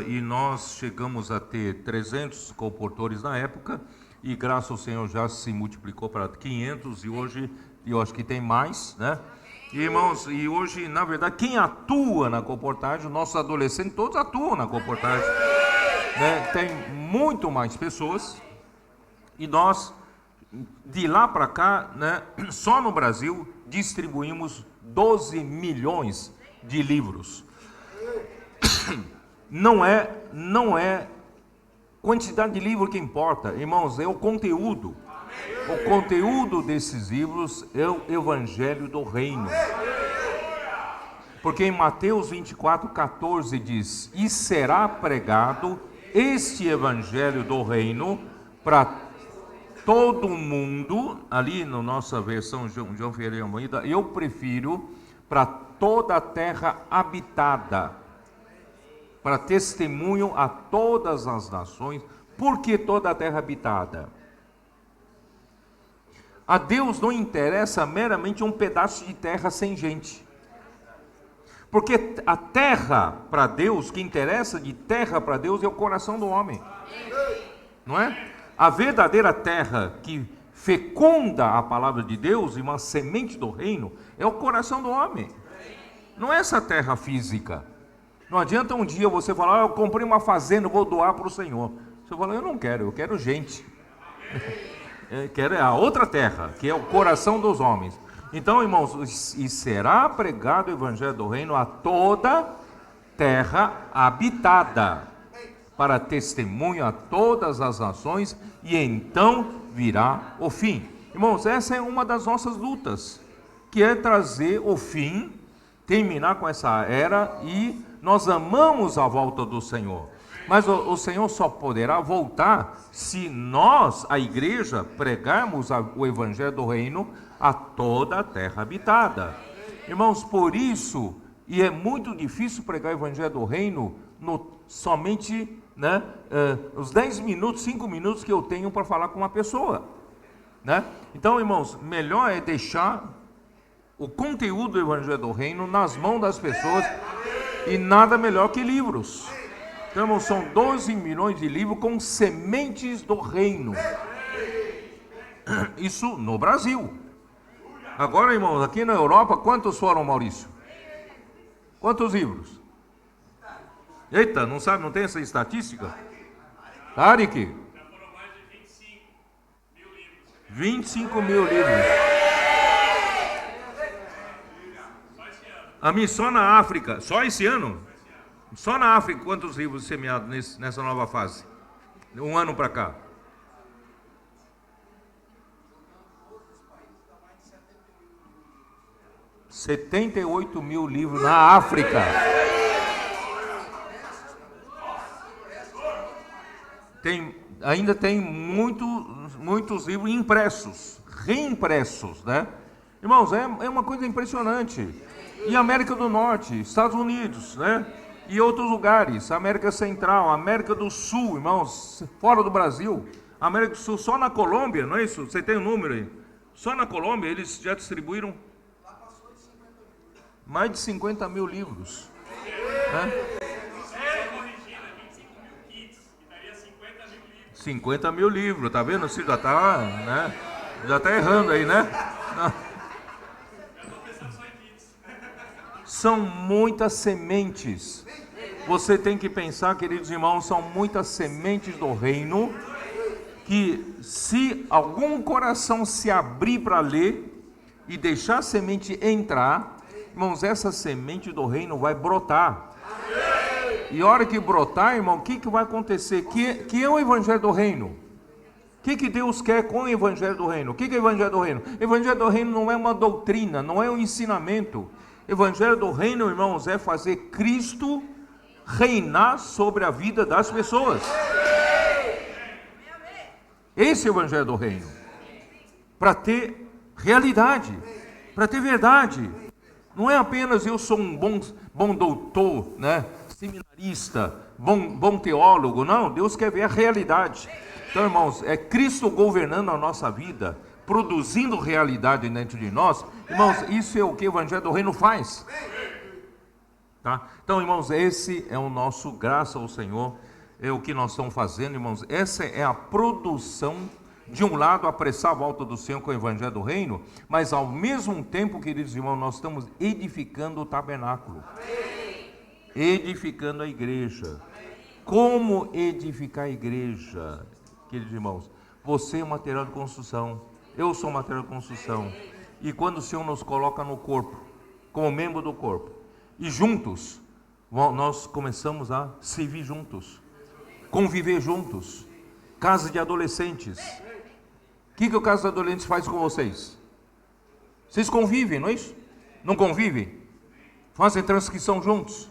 e nós chegamos a ter 300 comportores na época, e graças ao Senhor já se multiplicou para 500, e hoje eu acho que tem mais, né? E, irmãos, e hoje, na verdade, quem atua na comportagem, nossos adolescentes todos atuam na comportagem, né? Tem muito mais pessoas, e nós, de lá para cá, né, só no Brasil, distribuímos 12 milhões de livros. Não é quantidade de livro que importa, irmãos, é o conteúdo. O conteúdo desses livros é o Evangelho do Reino. Porque em Mateus 24:14 diz: e será pregado este Evangelho do Reino para todo mundo. Ali na nossa versão João Ferreira Almeida, eu prefiro para toda a terra habitada, para testemunho a todas as nações. Por que toda a terra habitada? A Deus não interessa meramente um pedaço de terra sem gente. Porque a terra para Deus, que interessa de terra para Deus é o coração do homem. Não é? A verdadeira terra que fecunda a palavra de Deus e uma semente do reino é o coração do homem. Não é essa terra física. Não adianta um dia você falar: eu comprei uma fazenda, vou doar para o Senhor. Você fala: eu não quero, eu quero gente. Eu quero a outra terra, que é o coração dos homens. Então, irmãos, e será pregado o Evangelho do Reino a toda terra habitada, para testemunho a todas as nações, e então virá o fim. Irmãos, essa é uma das nossas lutas, que é trazer o fim, terminar com essa era, e nós amamos a volta do Senhor. Mas o Senhor só poderá voltar se nós, a igreja, pregarmos o Evangelho do Reino a toda a terra habitada. Irmãos, por isso, e é muito difícil pregar o Evangelho do Reino somente, né, os 10 minutos, 5 minutos que eu tenho para falar com uma pessoa, né? Então, irmãos, melhor é deixar o conteúdo do Evangelho do Reino nas mãos das pessoas, e nada melhor que livros. Então, irmãos, são 12 milhões de livros com sementes do reino. Isso no Brasil. Agora, irmãos, aqui na Europa, quantos foram, Maurício? Quantos livros? Eita, não sabe, não tem essa estatística? Tarek? Já foram mais de 25 mil livros. 25 mil livros. A mim, só na África, só esse ano? Só na África, quantos livros semeados nessa nova fase? Um ano para cá. R$ 78 mil livros na África. Ainda tem muitos livros impressos, reimpressos, né? Irmãos, é uma coisa impressionante. E América do Norte, Estados Unidos, né? E outros lugares, América Central, América do Sul, irmãos, fora do Brasil, América do Sul, só na Colômbia, não é isso? Você tem um número aí? Só na Colômbia eles já distribuíram Mais de 50 mil livros. Né? 50 mil livros, tá vendo? Você já tá, né? Já tá errando aí, né? Não. São muitas sementes. Você tem que pensar, queridos irmãos, são muitas sementes do reino, que se algum coração se abrir para ler e deixar a semente entrar, irmãos, essa semente do reino vai brotar. E a hora que brotar, irmão, o que vai acontecer? Que é o evangelho do reino. O que Deus quer com o evangelho do reino? O que é o evangelho do reino? O evangelho do reino não é uma doutrina, não é um ensinamento. O evangelho do reino, irmãos, é fazer Cristo reinar sobre a vida das pessoas. Esse é o evangelho do reino. Para ter realidade, para ter verdade. Não é apenas eu sou um bom doutor, né? Seminarista, bom teólogo. Não, Deus quer ver a realidade. Então, irmãos, é Cristo governando a nossa vida, produzindo realidade dentro de nós. Irmãos, isso é o que o evangelho do reino faz. Tá? Então, irmãos, esse é o nosso, graça ao Senhor, é o que nós estamos fazendo, irmãos. Essa é a produção, de um lado, apressar a volta do Senhor com o evangelho do reino, mas ao mesmo tempo, queridos irmãos, nós estamos edificando o tabernáculo. Edificando a igreja. Como edificar a igreja, queridos irmãos? Você é um material de construção, eu sou um material de construção, e quando o Senhor nos coloca no corpo, como membro do corpo, e juntos, nós começamos a servir juntos, conviver juntos. Casa de adolescentes, o que o Casa de Adolescentes faz com vocês? Vocês convivem, não é isso? Não convivem? Fazem transcrição juntos,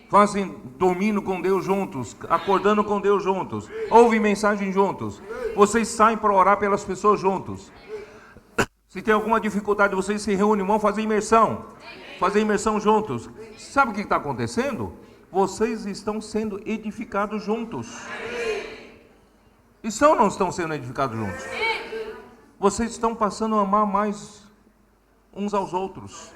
fazem dormindo com Deus juntos, acordando com Deus juntos, ouvem mensagem juntos, vocês saem para orar pelas pessoas juntos. Se tem alguma dificuldade, vocês se reúnem, vão fazer imersão juntos. Sabe o que está acontecendo? Vocês estão sendo edificados juntos. Estão ou não estão sendo edificados juntos? Vocês estão passando a amar mais uns aos outros.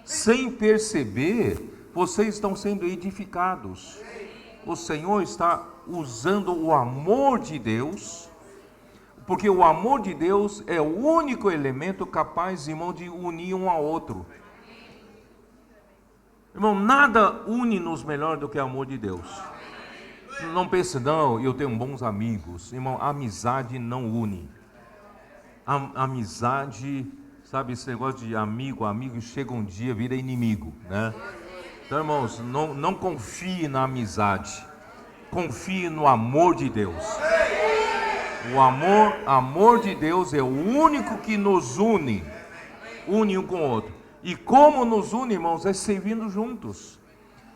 Sem perceber, vocês estão sendo edificados. O Senhor está usando o amor de Deus, porque o amor de Deus é o único elemento capaz, irmão, de unir um ao outro. Irmão, nada une-nos melhor do que o amor de Deus. Não pense, não, eu tenho bons amigos. Irmão, a amizade não une. A amizade, sabe, esse negócio de amigo chega um dia, vira inimigo, né? Então, irmãos, não confie na amizade. Confie no amor de Deus. O amor de Deus é o único que nos une um com o outro. E como nos une, irmãos, é servindo juntos,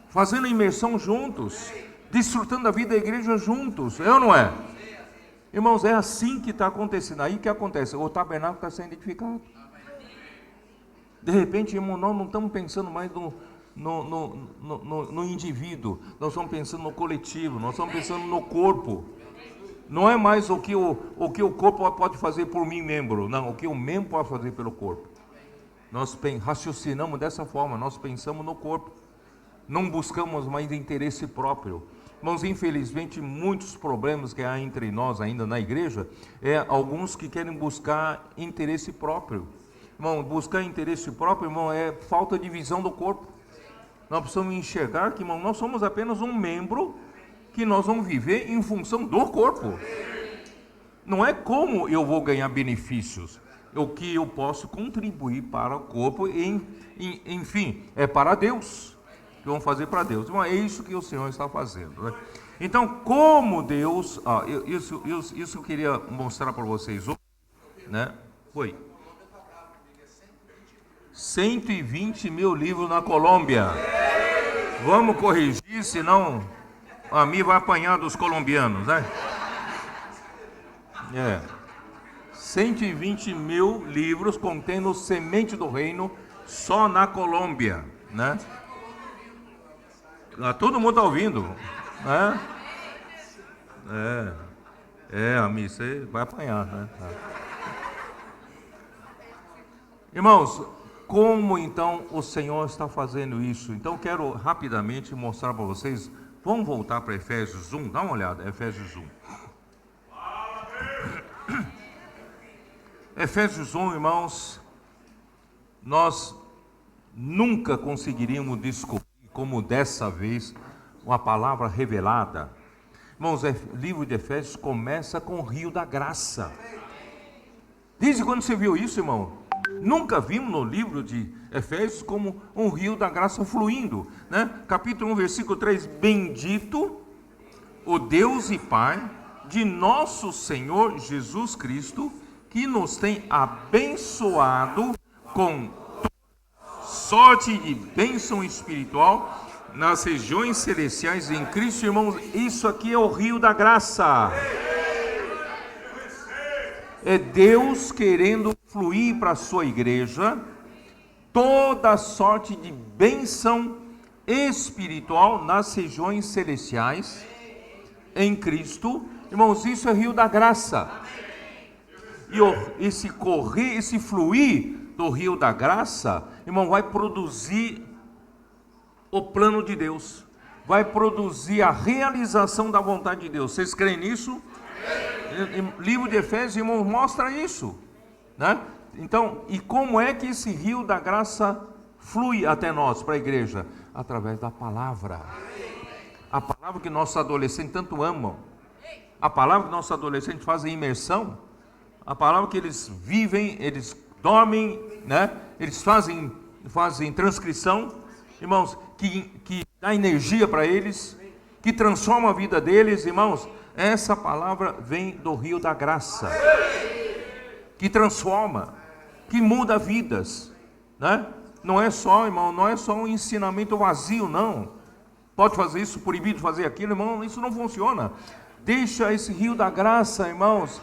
fazendo imersão juntos, desfrutando a vida da igreja juntos, é ou não é? Irmãos, é assim que está acontecendo. Aí que acontece? O tabernáculo está sendo edificado. De repente, irmão, nós não estamos pensando mais no indivíduo, nós estamos pensando no coletivo, nós estamos pensando no corpo. Não é mais o que o corpo pode fazer por mim, membro. Não, o que o membro pode fazer pelo corpo. Nós raciocinamos dessa forma, nós pensamos no corpo. Não buscamos mais interesse próprio. Irmãos, infelizmente, muitos problemas que há entre nós ainda na igreja, alguns que querem buscar interesse próprio. Irmão, buscar interesse próprio, irmão, é falta de visão do corpo. Nós precisamos enxergar que, irmão, nós somos apenas um membro, que nós vamos viver em função do corpo. Não é como eu vou ganhar benefícios, o que eu posso contribuir para o corpo, enfim, é para Deus, que vamos fazer para Deus. Então, é isso que o Senhor está fazendo, né? Então, como Deus, isso eu queria mostrar para vocês hoje, né? Foi 120 mil livros na Colômbia. Vamos corrigir, senão a mim vai apanhar dos colombianos, né? 120 mil livros contendo semente do reino só na Colômbia, né? Todo mundo está ouvindo, né? A mim você vai apanhar, né? Irmãos, como então o Senhor está fazendo isso? Então quero rapidamente mostrar para vocês. Vamos voltar para Efésios 1, dá uma olhada, Efésios 1. Efésios 1, irmãos, nós nunca conseguiríamos descobrir como dessa vez uma palavra revelada. Irmãos, o livro de Efésios começa com o rio da graça. Desde quando você viu isso, irmão? Nunca vimos no livro de Efésios como um rio da graça fluindo, né? Capítulo 1, versículo 3: Bendito o Deus e Pai de nosso Senhor Jesus Cristo, que nos tem abençoado com sorte de bênção espiritual nas regiões celestiais em Cristo. Irmãos, isso aqui é o rio da graça. É Deus querendo fluir para a sua igreja toda sorte de bênção espiritual nas regiões celestiais em Cristo. Irmãos, isso é rio da graça. E esse fluir do rio da graça, irmão, vai produzir o plano de Deus, vai produzir a realização da vontade de Deus. Vocês creem nisso? O livro de Efésios, irmão, mostra isso, né? Então, e como é que esse rio da graça flui até nós, para a igreja? Através da palavra. A palavra que nossos adolescentes tanto amam, a palavra que nossos adolescentes fazem imersão, a palavra que eles vivem, eles dormem, né? Eles fazem transcrição, irmãos, que dá energia para eles, que transforma a vida deles, irmãos. Essa palavra vem do rio da graça, que transforma, que muda vidas, né? Não é só, irmão, não é só um ensinamento vazio, não. Pode fazer isso, proibido fazer aquilo, irmão, isso não funciona. Deixa esse rio da graça, irmãos,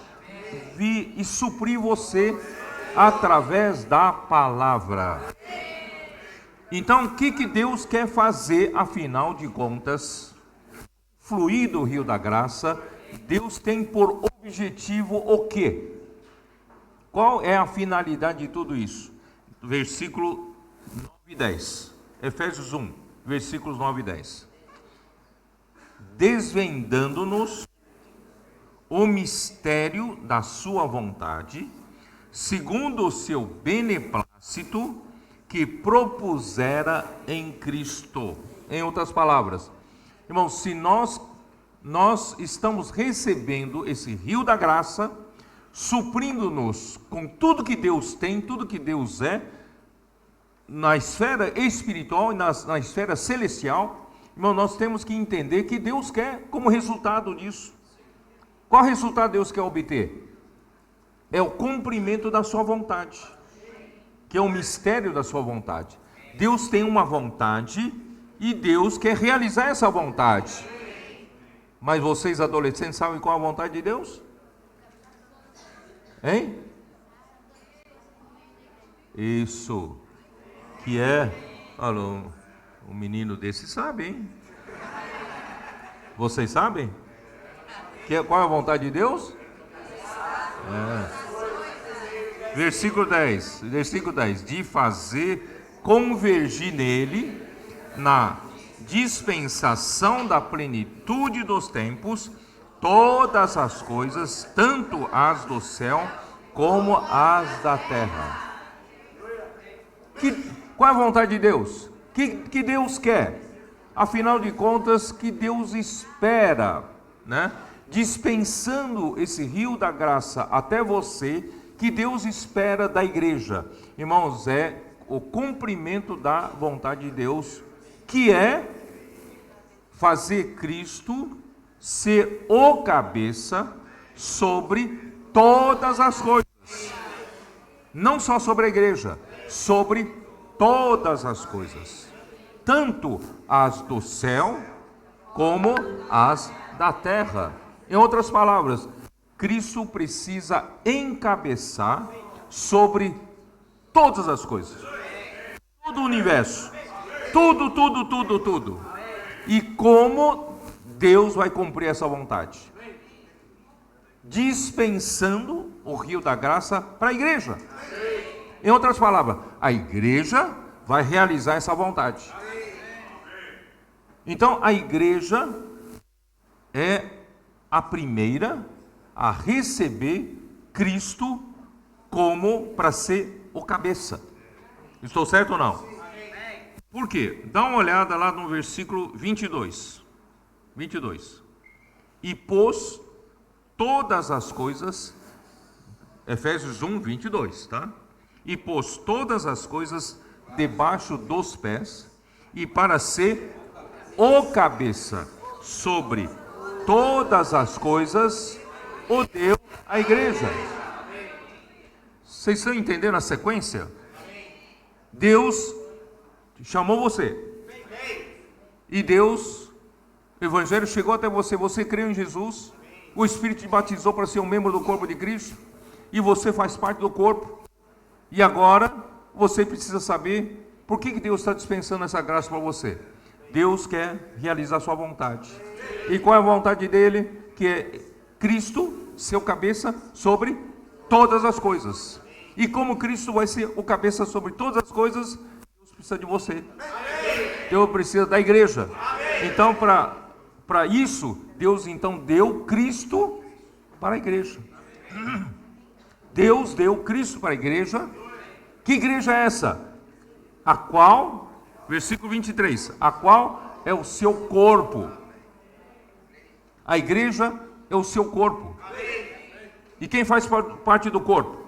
vir e suprir você através da palavra. Então, o que Deus quer fazer, afinal de contas? Fluir do rio da graça, Deus tem por objetivo o quê? Qual é a finalidade de tudo isso? Versículo 9 e 10. Efésios 1, versículos 9 e 10. Desvendando-nos o mistério da sua vontade, segundo o seu beneplácito, que propusera em Cristo. Em outras palavras, irmãos, se nós estamos recebendo esse rio da graça, suprindo-nos com tudo que Deus tem, tudo que Deus é, na esfera espiritual e na esfera celestial, irmão, nós temos que entender que Deus quer como resultado disso. Qual resultado Deus quer obter? É o cumprimento da sua vontade, que é o mistério da sua vontade. Deus tem uma vontade e Deus quer realizar essa vontade. Mas vocês adolescentes sabem qual é a vontade de Deus? Hein? Isso. Que é, olha, um menino desse sabe, hein? Vocês sabem? Qual é a vontade de Deus? Versículo 10, de fazer convergir nele, na dispensação da plenitude dos tempos, todas as coisas, tanto as do céu como as da terra. Qual é a vontade de Deus? Que Deus quer? Afinal de contas, que Deus espera, né? Dispensando esse rio da graça até você, que Deus espera da igreja, irmãos, é o cumprimento da vontade de Deus, que é fazer Cristo ser o cabeça sobre todas as coisas, não só sobre a igreja, sobre todas as coisas, tanto as do céu como as da terra. Em outras palavras, Cristo precisa encabeçar sobre todas as coisas, todo o universo, tudo. E como Deus vai cumprir essa vontade? Dispensando o rio da graça para a igreja. Em outras palavras, a igreja vai realizar essa vontade. Então, a igreja é a primeira a receber Cristo como para ser o cabeça. Estou certo ou não? Por quê? Dá uma olhada lá no versículo 22. E pôs todas as coisas, Efésios 1, 22, tá? E pôs todas as coisas debaixo dos pés, e para ser o cabeça sobre todas as coisas, o deu à igreja. Vocês estão entendendo a sequência? Deus chamou você. E Deus, o Evangelho chegou até você. Você creu em Jesus. O Espírito te batizou para ser um membro do corpo de Cristo. E você faz parte do corpo. E agora, você precisa saber por que Deus está dispensando essa graça para você. Deus quer realizar a sua vontade. E qual é a vontade dele? Que é Cristo, seu cabeça, sobre todas as coisas. E como Cristo vai ser o cabeça sobre todas as coisas, Deus precisa de você. Deus precisa da igreja. Então, para isso, Deus então deu Cristo para a igreja. Deus deu Cristo para a igreja. Que igreja é essa? A qual, versículo 23, a qual é o seu corpo. A igreja é o seu corpo. E quem faz parte do corpo?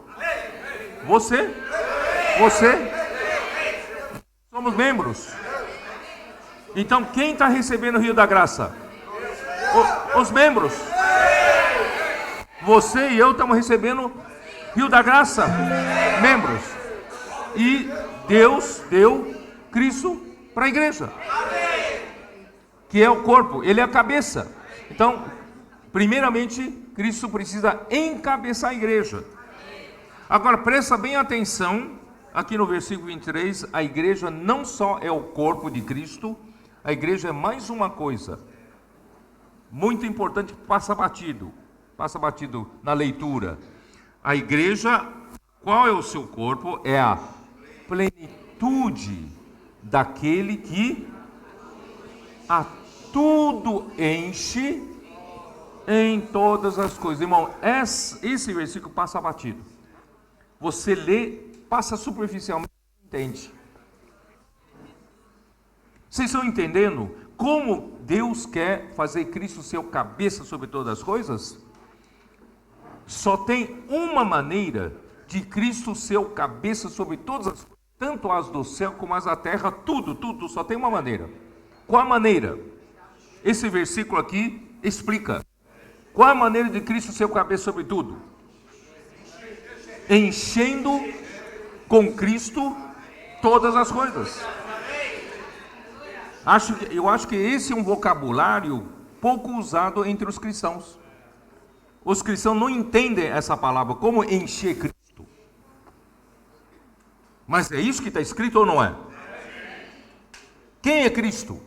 Você. Somos membros. Então quem está recebendo o rio da graça? Os membros. Você e eu estamos recebendo rio da graça. Membros. E Deus deu Cristo para a igreja, que é o corpo. Ele é a cabeça. Então, primeiramente, Cristo precisa encabeçar a igreja. Agora, presta bem atenção, aqui no versículo 23, a igreja não só é o corpo de Cristo, a igreja é mais uma coisa, muito importante, passa batido na leitura. A igreja, qual é o seu corpo? É a plenitude daquele que a tudo enche em todas as coisas. Irmão, esse versículo passa batido. Você lê, passa superficialmente, entende. Vocês estão entendendo como Deus quer fazer Cristo ser o cabeça sobre todas as coisas? Só tem uma maneira de Cristo ser o cabeça sobre todas as coisas, tanto as do céu como as da terra, tudo, só tem uma maneira. Qual a maneira? Esse versículo aqui explica. Qual a maneira de Cristo ser o cabeça sobre tudo? Enchendo com Cristo todas as coisas. Eu acho que esse é um vocabulário pouco usado entre os cristãos. Os cristãos não entendem essa palavra, como encher Cristo. Mas é isso que está escrito ou não é? Quem é Cristo?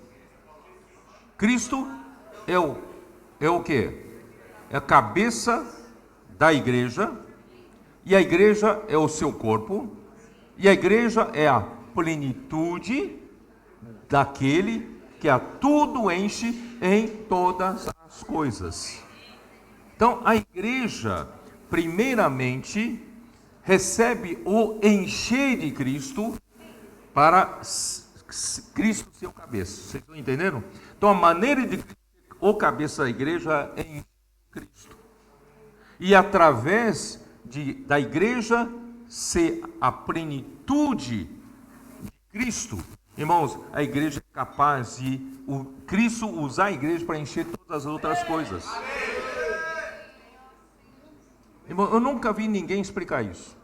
Cristo é o quê? É a cabeça da igreja, e a igreja é o seu corpo, e a igreja é a plenitude daquele que a tudo enche em todas as coisas. Então, a igreja, primeiramente, recebe o encher de Cristo para Cristo ser o cabeça. Vocês estão entendendo? Então, a maneira de o cabeça da igreja é em Cristo. E através da igreja ser a plenitude de Cristo, irmãos, a igreja é capaz de Cristo usar a igreja para encher todas as outras coisas. Irmão, eu nunca vi ninguém explicar isso.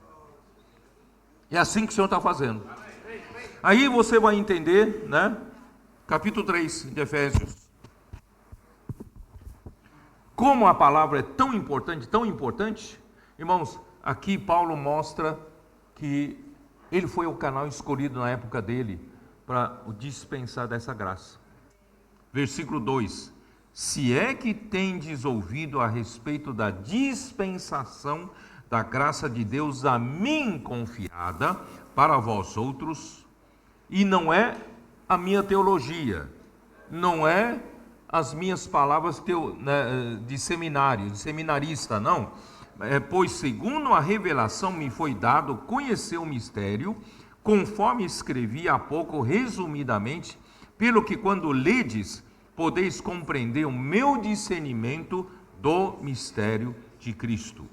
É assim que o Senhor está fazendo. Aí você vai entender, né? Capítulo 3 de Efésios. Como a palavra é tão importante, irmãos, aqui Paulo mostra que ele foi o canal escolhido na época dele para dispensar dessa graça. Versículo 2: se é que tendes ouvido a respeito da dispensação da graça de Deus a mim confiada para vós outros, e não é a minha teologia, não é as minhas palavras de seminário, de seminarista, não. Pois segundo a revelação me foi dado conhecer o mistério, conforme escrevi há pouco resumidamente, pelo que quando ledes, podeis compreender o meu discernimento do mistério de Cristo.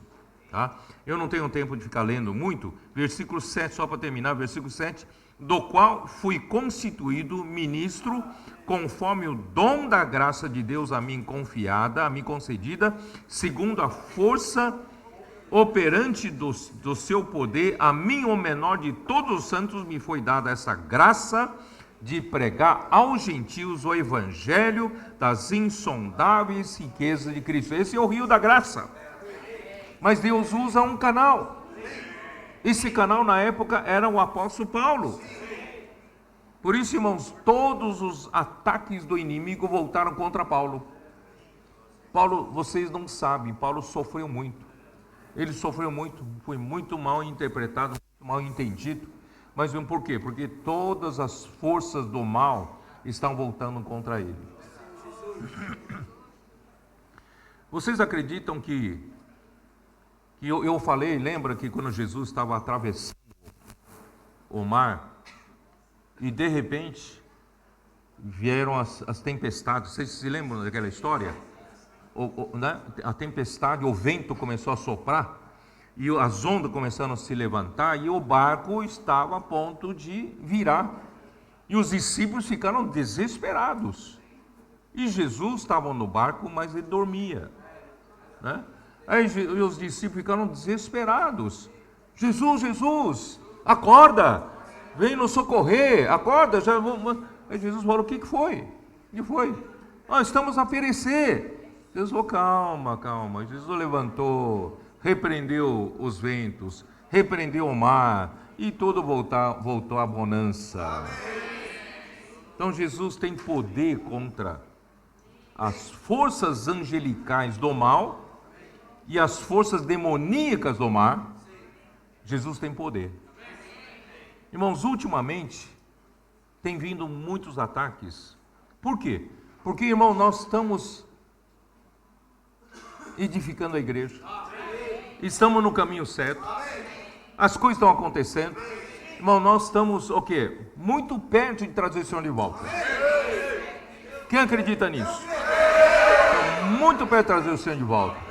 Tá? Eu não tenho tempo de ficar lendo muito. Versículo 7, só para terminar, versículo 7, do qual fui constituído ministro, conforme o dom da graça de Deus a mim confiada, a mim concedida, segundo a força operante do seu poder, a mim, o menor de todos os santos, me foi dada essa graça de pregar aos gentios o evangelho das insondáveis riquezas de Cristo. Esse é o rio da graça. Mas Deus usa um canal. Esse canal na época era o apóstolo Paulo. Por isso, irmãos, todos os ataques do inimigo voltaram contra Paulo. Paulo, vocês não sabem, Paulo sofreu muito. Ele sofreu muito, foi muito mal interpretado, muito mal entendido. Mas por quê? Porque todas as forças do mal estão voltando contra ele. Vocês acreditam que eu falei, lembra que quando Jesus estava atravessando o mar, e de repente vieram as tempestades, vocês se lembram daquela história? Né? A tempestade, o vento começou a soprar, e as ondas começaram a se levantar, e o barco estava a ponto de virar, e os discípulos ficaram desesperados, e Jesus estava no barco, mas ele dormia, né? Aí os discípulos ficaram desesperados. Jesus, acorda, vem nos socorrer, acorda. Aí Jesus falou, o que foi? O que foi? Estamos a perecer. Jesus falou, calma. Jesus levantou, repreendeu os ventos, repreendeu o mar, e tudo voltou à bonança. Então Jesus tem poder contra as forças angelicais do mal e as forças demoníacas do mar. Jesus tem poder. Irmãos, ultimamente tem vindo muitos ataques. Por quê? Porque, irmão, nós estamos edificando a igreja, estamos no caminho certo, as coisas estão acontecendo, irmão, nós estamos o quê? Muito perto de trazer o Senhor de volta. Quem acredita nisso? Muito perto de trazer o Senhor de volta.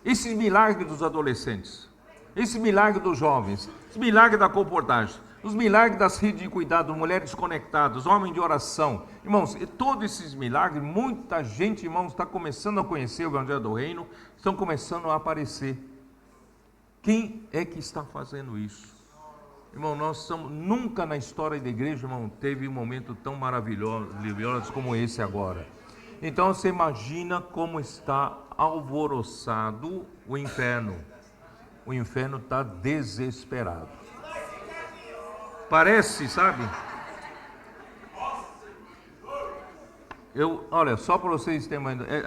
Esse milagre dos adolescentes, esse milagre dos jovens, esse milagre da comportagem, os milagres das redes de cuidado, mulheres conectadas, homens de oração, irmãos, todos esses milagres, muita gente, irmãos, está começando a conhecer o Evangelho do Reino, estão começando a aparecer. Quem é que está fazendo isso? Irmão, nunca na história da igreja, irmão, teve um momento tão maravilhoso como esse agora. Então você imagina como está alvoroçado o inferno. O inferno está desesperado. Parece, sabe? Olha, só para vocês terem uma ideia,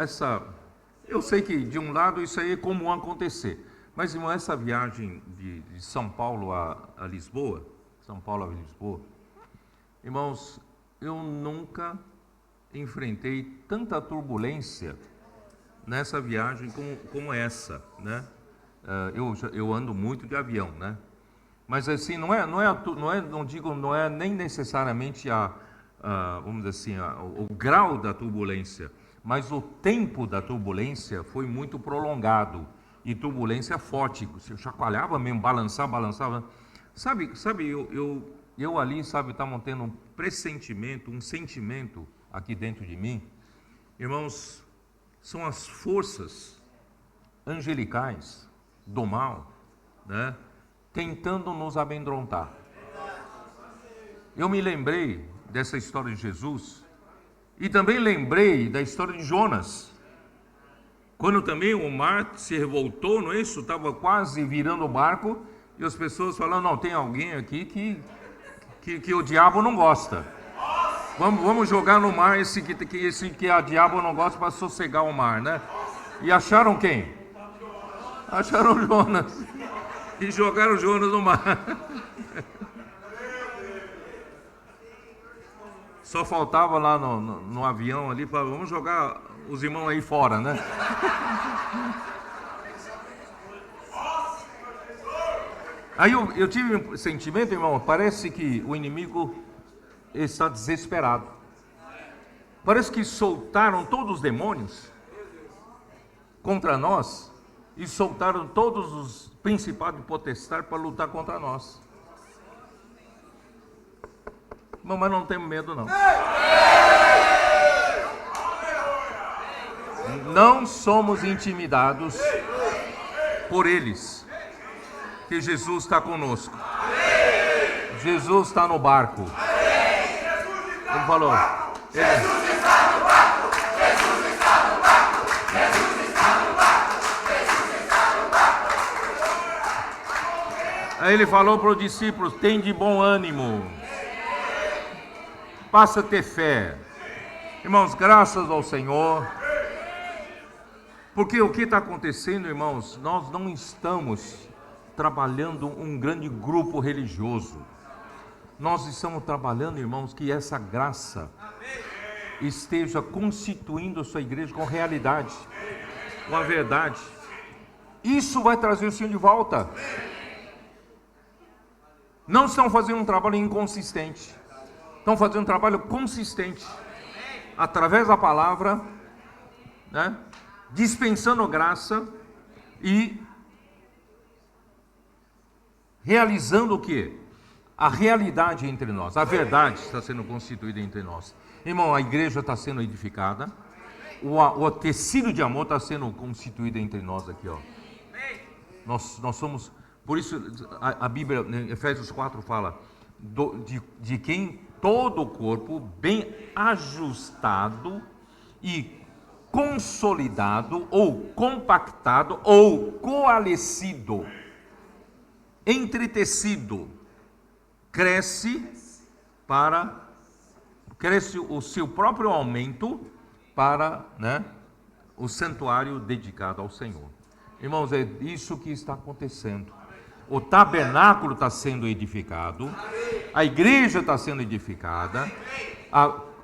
eu sei que de um lado isso aí é comum acontecer, mas irmão, essa viagem de São Paulo a Lisboa, irmãos, eu nunca enfrentei tanta turbulência nessa viagem como essa, né? Eu ando muito de avião, né? Mas assim, não é nem necessariamente vamos dizer assim, o grau da turbulência, mas o tempo da turbulência foi muito prolongado, e turbulência forte, você chacoalhava mesmo, balançava. Sabe, eu ali, sabe, estava tendo um pressentimento, um sentimento aqui dentro de mim, irmãos, são as forças angelicais do mal, né, tentando nos amedrontar. Eu me lembrei dessa história de Jesus e também lembrei da história de Jonas, quando também o mar se revoltou, não é isso? Estava quase virando o barco e as pessoas falaram, não, tem alguém aqui que o diabo não gosta. Vamos jogar no mar esse que a diabo não gosta para sossegar o mar, né? E acharam quem? Acharam Jonas e jogaram Jonas no mar. Só faltava lá no avião ali, para vamos jogar os irmãos aí fora, né? Aí eu tive um sentimento, irmão, parece que o inimigo está desesperado. Parece que soltaram todos os demônios contra nós e soltaram todos os principados e potestades para lutar contra nós. Mas não temos medo, não. Não somos intimidados por eles, que Jesus está conosco. Jesus está no barco. Ele falou. Jesus está no barco. Jesus está no barco. Jesus está no barco. Jesus está no barco. Aí ele falou para os discípulos: tem de bom ânimo. Passa a ter fé. Irmãos, graças ao Senhor. Porque o que está acontecendo, irmãos, nós não estamos trabalhando um grande grupo religioso. Nós estamos trabalhando, irmãos, que essa graça esteja constituindo a sua igreja com realidade, com a verdade. Isso vai trazer o Senhor de volta. Não estão fazendo um trabalho inconsistente. Estão fazendo um trabalho consistente. Através da palavra, né? Dispensando graça e realizando o quê? A realidade entre nós. A verdade está sendo constituída entre nós. Irmão, a igreja está sendo edificada. O tecido de amor está sendo constituído entre nós aqui, ó. Nós somos... Por isso a Bíblia, em Efésios 4, fala de quem todo o corpo bem ajustado e consolidado ou compactado ou coalescido, entretecido, cresce o seu próprio aumento para, né, o santuário dedicado ao Senhor. Irmãos, é isso que está acontecendo. O tabernáculo está sendo edificado, a igreja está sendo edificada,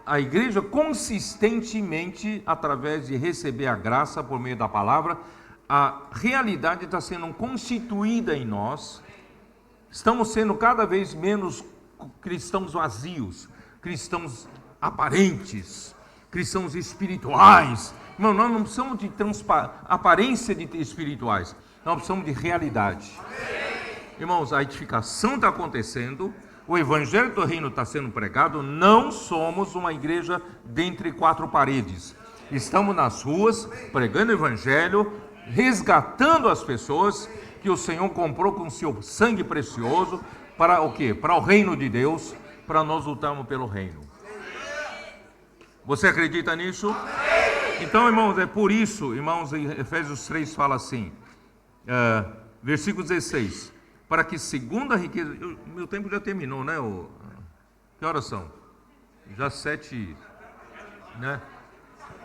a igreja consistentemente, através de receber a graça por meio da palavra, a realidade está sendo constituída em nós. Estamos sendo cada vez menos cristãos vazios, cristãos aparentes, cristãos espirituais. Irmão, nós não precisamos de aparência de espirituais, nós precisamos de realidade. Irmãos, a edificação está acontecendo, o evangelho do reino está sendo pregado. Não somos uma igreja dentre quatro paredes. Estamos nas ruas pregando o evangelho, resgatando as pessoas que o Senhor comprou com seu sangue precioso para o quê? Para o reino de Deus, para nós lutarmos pelo reino. Você acredita nisso? Então, irmãos, é por isso, irmãos, em Efésios 3 fala assim, versículo 16, para que segundo a riqueza... meu tempo já terminou, né? Que horas são? Já 7, né?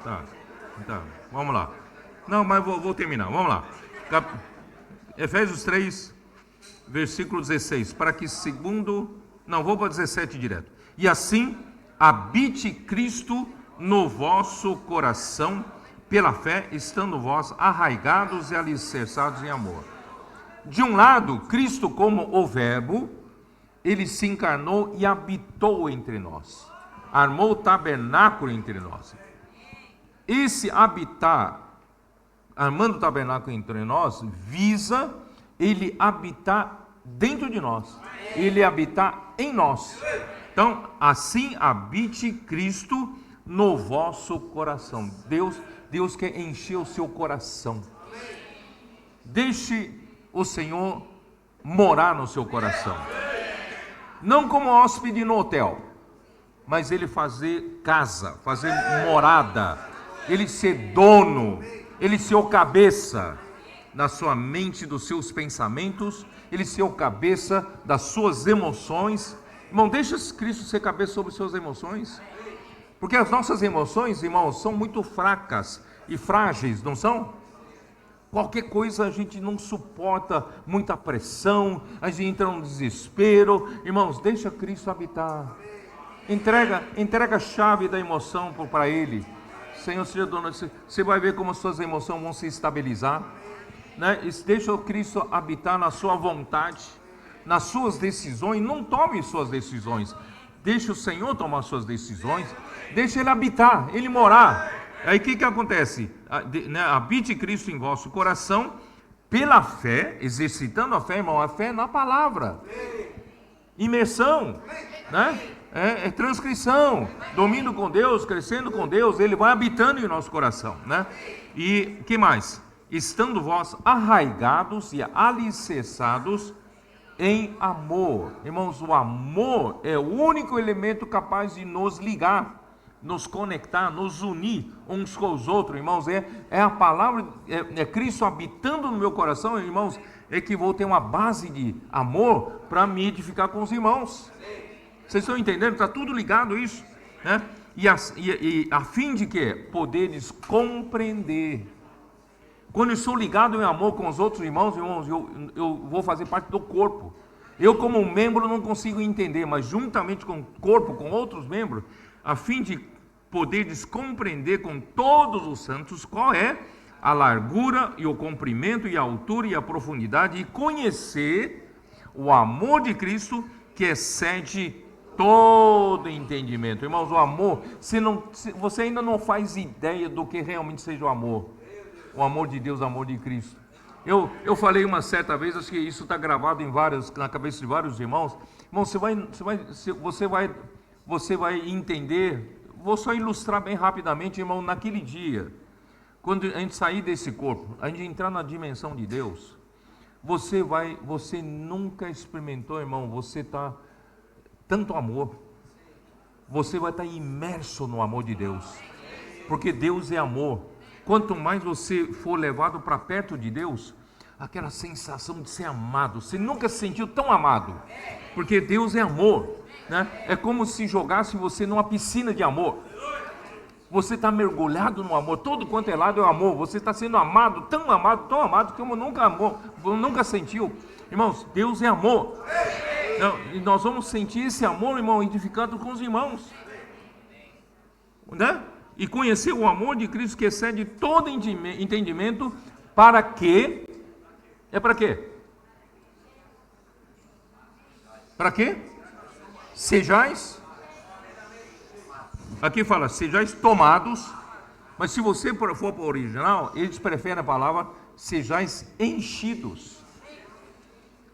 Tá, vamos lá. Não, mas vou terminar, vamos lá. Efésios 3, versículo 16, para que segundo... não, vou para 17 direto. E assim, habite Cristo no vosso coração, pela fé, estando vós arraigados e alicerçados em amor. De um lado, Cristo como o Verbo, ele se encarnou e habitou entre nós, armou o tabernáculo entre nós. Esse habitar, armando o tabernáculo entre nós, visa ele habitar dentro de nós, ele habitar em nós. Então, assim habite Cristo no vosso coração. Deus quer encher o seu coração. Deixe o Senhor morar no seu coração. Não como hóspede no hotel, mas ele fazer casa, fazer morada, ele ser dono, ele ser o cabeça da sua mente, dos seus pensamentos, ele ser o cabeça das suas emoções. Irmão, deixa Cristo ser cabeça sobre suas emoções. Porque as nossas emoções, irmãos, são muito fracas e frágeis, não são? Qualquer coisa a gente não suporta, muita pressão, a gente entra no desespero. Irmãos, deixa Cristo habitar. Entrega a chave da emoção para Ele. Senhor, seja dono, você vai ver como as suas emoções vão se estabilizar, né? Deixa o Cristo habitar na sua vontade, nas suas decisões. Não tome suas decisões, deixa o Senhor tomar suas decisões, deixa Ele habitar, Ele morar. Aí o que acontece? Habite Cristo em vosso coração, pela fé, exercitando a fé, irmão, a fé na palavra, imersão, né? É transcrição, domínio com Deus, crescendo com Deus, Ele vai habitando em nosso coração, né? E que mais? Estando vós arraigados e alicerçados em amor. Irmãos, o amor é o único elemento capaz de nos ligar, nos conectar, nos unir uns com os outros, irmãos. É a palavra, é Cristo habitando no meu coração, irmãos, é que vou ter uma base de amor para me edificar com os irmãos. Vocês estão entendendo? Está tudo ligado isso, né? E a fim de que poderes compreender. Quando eu estou ligado em amor com os outros irmãos, eu vou fazer parte do corpo. Eu, como um membro, não consigo entender, mas juntamente com o corpo, com outros membros, a fim de poderes compreender com todos os santos qual é a largura e o comprimento e a altura e a profundidade, e conhecer o amor de Cristo que excede todo entendimento. Irmãos, o amor, você ainda não faz ideia do que realmente seja o amor de Deus, o amor de Cristo. Eu falei uma certa vez, acho que isso está gravado na cabeça de vários irmãos. Irmão, você vai entender. Vou só ilustrar bem rapidamente, irmão. Naquele dia, quando a gente sair desse corpo, a gente entrar na dimensão de Deus, você nunca experimentou, irmão, você está tanto amor, você vai estar imerso no amor de Deus, porque Deus é amor. Quanto mais você for levado para perto de Deus, aquela sensação de ser amado, você nunca se sentiu tão amado, porque Deus é amor, né? É como se jogasse você numa piscina de amor. Você está mergulhado no amor, todo quanto é lado é o amor. Você está sendo amado, tão amado como nunca sentiu. Irmãos, Deus é amor. Não, e nós vamos sentir esse amor, irmão, edificado com os irmãos, né? E conhecer o amor de Cristo que excede todo entendimento, para que, para quê? Para quê? Sejais, aqui fala, sejais tomados, mas se você for para o original, eles preferem a palavra sejais enchidos.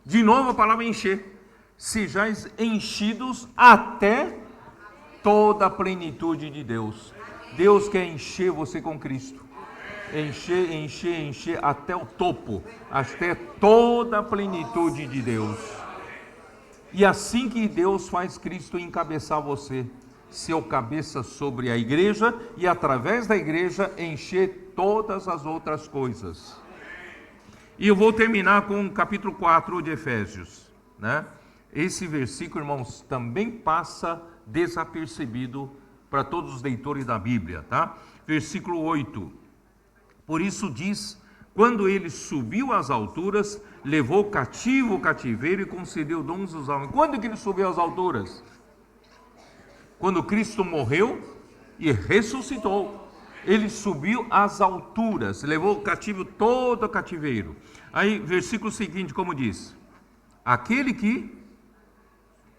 De novo a palavra encher. Sejais enchidos até toda a plenitude de Deus. Deus quer encher você com Cristo. Encher até o topo, até toda a plenitude de Deus. E assim que Deus faz Cristo encabeçar você, seu cabeça sobre a igreja, e através da igreja encher todas as outras coisas. E eu vou terminar com o capítulo 4 de Efésios, né? Esse versículo, irmãos, também passa desapercebido para todos os leitores da Bíblia, tá? Versículo 8. Por isso diz: quando ele subiu às alturas, levou cativo o cativeiro e concedeu dons aos homens. Quando que ele subiu às alturas? Quando Cristo morreu e ressuscitou. Ele subiu às alturas, levou cativo todo o cativeiro. Aí, versículo seguinte, como diz: aquele que...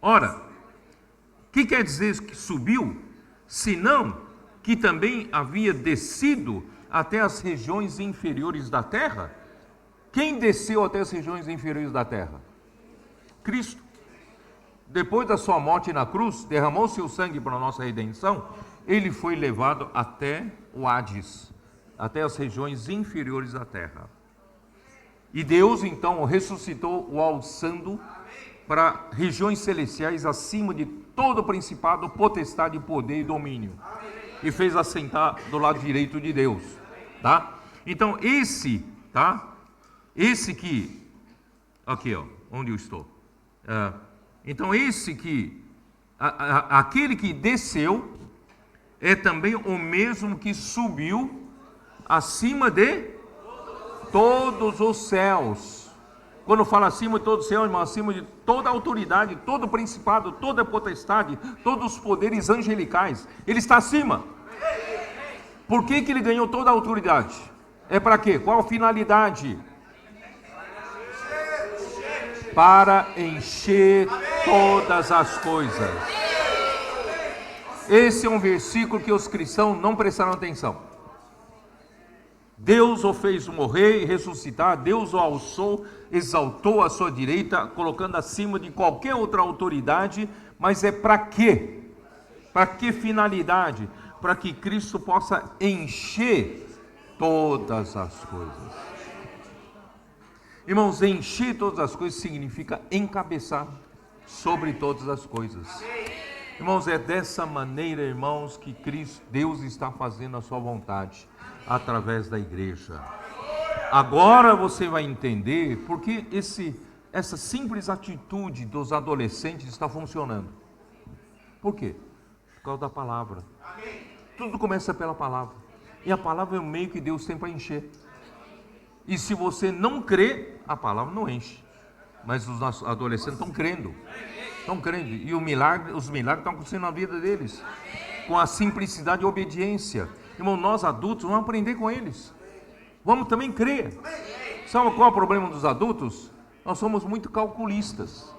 Ora, o que quer dizer que subiu? Senão que também havia descido até as regiões inferiores da terra. Quem desceu até as regiões inferiores da terra? Cristo. Depois da sua morte na cruz, derramou seu sangue para a nossa redenção, ele foi levado até o Hades, até as regiões inferiores da terra. E Deus então o ressuscitou, o alçando para regiões celestiais, acima de todo principado, potestade, poder e domínio, e fez assentar do lado direito de Deus, tá? Então esse que, aqui ó, onde eu estou, então esse que, aquele que desceu, é também o mesmo que subiu acima de todos os céus. Quando fala acima de todo o céu, irmão, acima de toda a autoridade, todo o principado, toda a potestade, todos os poderes angelicais, ele está acima. Por que ele ganhou toda a autoridade? É para quê? Qual a finalidade? Para encher todas as coisas. Esse é um versículo que os cristãos não prestaram atenção. Deus o fez morrer e ressuscitar, Deus o alçou, exaltou à sua direita, colocando acima de qualquer outra autoridade, mas é para quê? Para que finalidade? Para que Cristo possa encher todas as coisas. Irmãos, encher todas as coisas significa encabeçar sobre todas as coisas. Irmãos, é dessa maneira, irmãos, que Cristo, Deus está fazendo a sua vontade, através da igreja. Agora você vai entender por que essa simples atitude dos adolescentes está funcionando. Por quê? Por causa da palavra. Tudo começa pela palavra. E a palavra é o meio que Deus tem para encher. E se você não crê, a palavra não enche. Mas os nossos adolescentes estão crendo. Estão crendo. E os milagres estão acontecendo na vida deles. Com a simplicidade e obediência. Irmão, nós adultos vamos aprender com eles. Vamos também crer. Sabe qual é o problema dos adultos? Nós somos muito calculistas.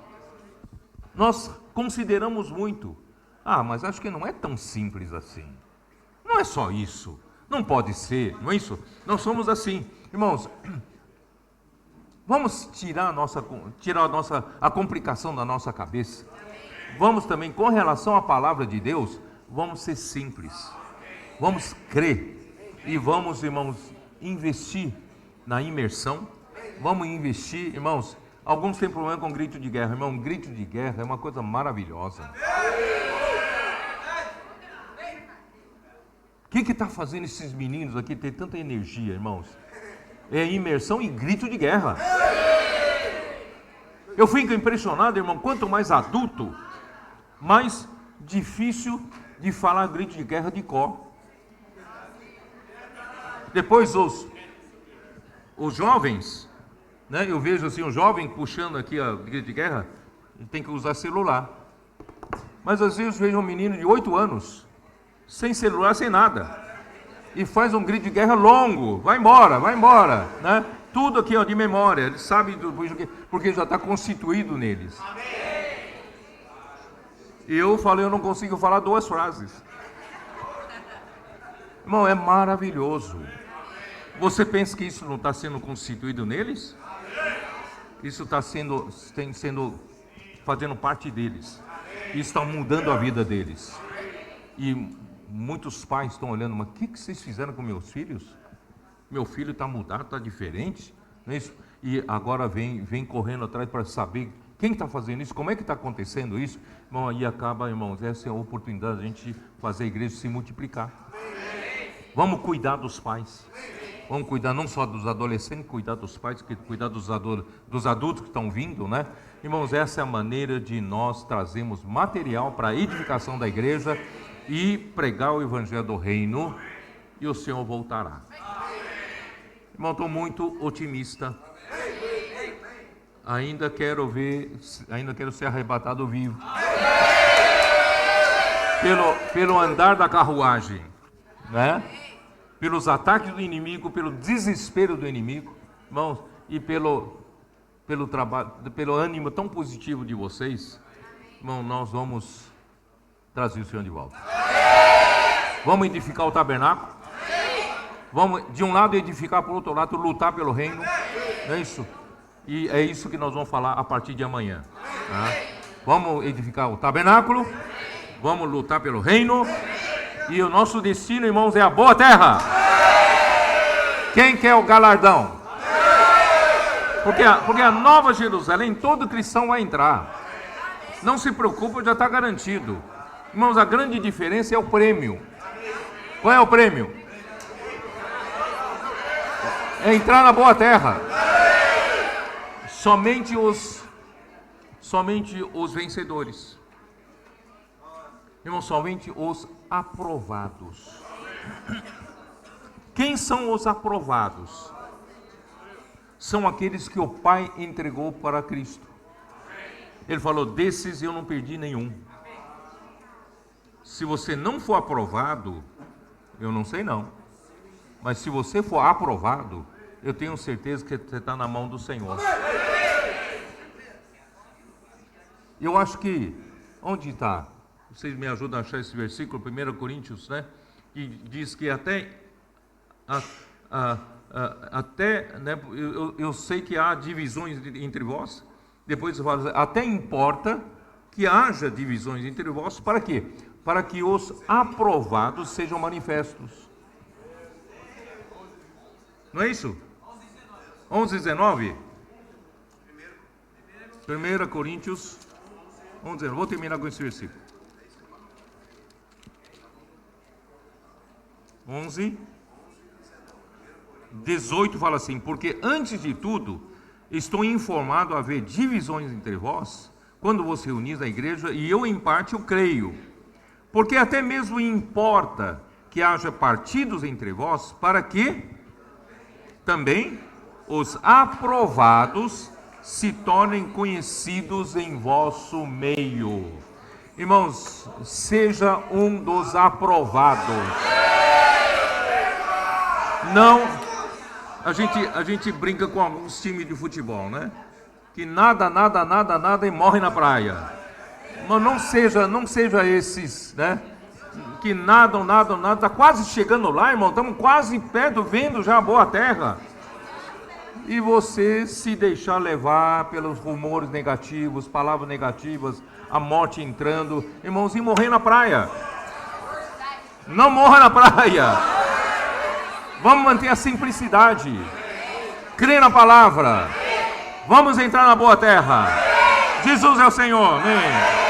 Nós consideramos muito. Ah, mas acho que não é tão simples assim. Não é só isso. Não pode ser, não é isso? Nós somos assim. Irmãos, vamos tirar a complicação da nossa cabeça. Vamos também, com relação à palavra de Deus, vamos ser simples. Vamos crer. E vamos, irmãos, investir na imersão. Vamos investir, irmãos. Alguns têm problema com grito de guerra. Irmão, grito de guerra é uma coisa maravilhosa. O que está fazendo esses meninos aqui ter tanta energia, irmãos? É imersão e grito de guerra. Eu fico impressionado, irmão, quanto mais adulto, mais difícil de falar grito de guerra de cor. Depois os jovens, né? Eu vejo assim, o jovem puxando aqui a grito de guerra, ele tem que usar celular. Mas às vezes eu vejo um menino de 8 anos, sem celular, sem nada, e faz um grito de guerra longo, vai embora, né? Tudo aqui, ó, de memória, ele sabe porque já está constituído neles. E eu não consigo falar 2 frases. Irmão, é maravilhoso. Você pensa que isso não está sendo constituído neles? Isso está fazendo parte deles. Isso está mudando a vida deles. E muitos pais estão olhando, mas o que vocês fizeram com meus filhos? Meu filho está mudado, está diferente, não é isso? E agora vem correndo atrás para saber quem está fazendo isso, como é que está acontecendo isso. Bom, aí acaba, irmãos, essa é a oportunidade de a gente fazer a igreja se multiplicar. Vamos cuidar dos pais. Vamos cuidar não só dos adolescentes, cuidar dos pais, cuidar dos adultos que estão vindo, né? Irmãos, essa é a maneira de nós trazermos material para a edificação da igreja e pregar o evangelho do reino, e o Senhor voltará. Irmão, estou muito otimista. Ainda quero ser arrebatado vivo. Pelo andar da carruagem, né? Pelos ataques do inimigo, pelo desespero do inimigo, irmãos, e pelo trabalho, pelo ânimo tão positivo de vocês, irmão, nós vamos trazer o Senhor de volta. Vamos edificar o tabernáculo. Vamos, de um lado, edificar, por outro lado, lutar pelo reino. Não é isso? E é isso que nós vamos falar a partir de amanhã. Tá? Vamos edificar o tabernáculo. Vamos lutar pelo reino. E o nosso destino, irmãos, é a boa terra. Quem quer o galardão? Porque a Nova Jerusalém, todo cristão vai entrar. Não se preocupe, já está garantido. Irmãos, a grande diferença é o prêmio. Qual é o prêmio? É entrar na boa terra. Somente os vencedores. Irmãos, somente os aprovados. Quem são os aprovados? são aqueles que o Pai entregou para Cristo. Ele falou: desses eu não perdi nenhum. Se você não for aprovado, eu não sei não, mas se você for aprovado, eu tenho certeza que você está na mão do Senhor. Eu acho que, onde está? Vocês me ajudam a achar esse versículo, 1 Coríntios, né? Que diz que até né, eu sei que há divisões entre vós. Depois fala, até importa que haja divisões entre vós, para quê? Para que os aprovados sejam manifestos. Não é isso? 11:19? 1 Coríntios 11:19. Vou terminar com esse versículo. 11:18 fala assim: porque antes de tudo, estou informado a haver divisões entre vós, quando vos reunis na igreja, e eu em parte eu creio. Porque até mesmo importa que haja partidos entre vós, para que também os aprovados se tornem conhecidos em vosso meio. Irmãos, seja um dos aprovados. Não, a gente brinca com alguns times de futebol, né? Que nada e morre na praia. Mas não seja esses, né? Que nadam, tá quase chegando lá, irmão. Estamos quase perto, vendo já a boa terra. E você se deixar levar pelos rumores negativos, palavras negativas, a morte entrando, irmãozinho, morrer na praia. Não morra na praia. Vamos manter a simplicidade. Crer na palavra. Vamos entrar na boa terra. Jesus é o Senhor. Amém.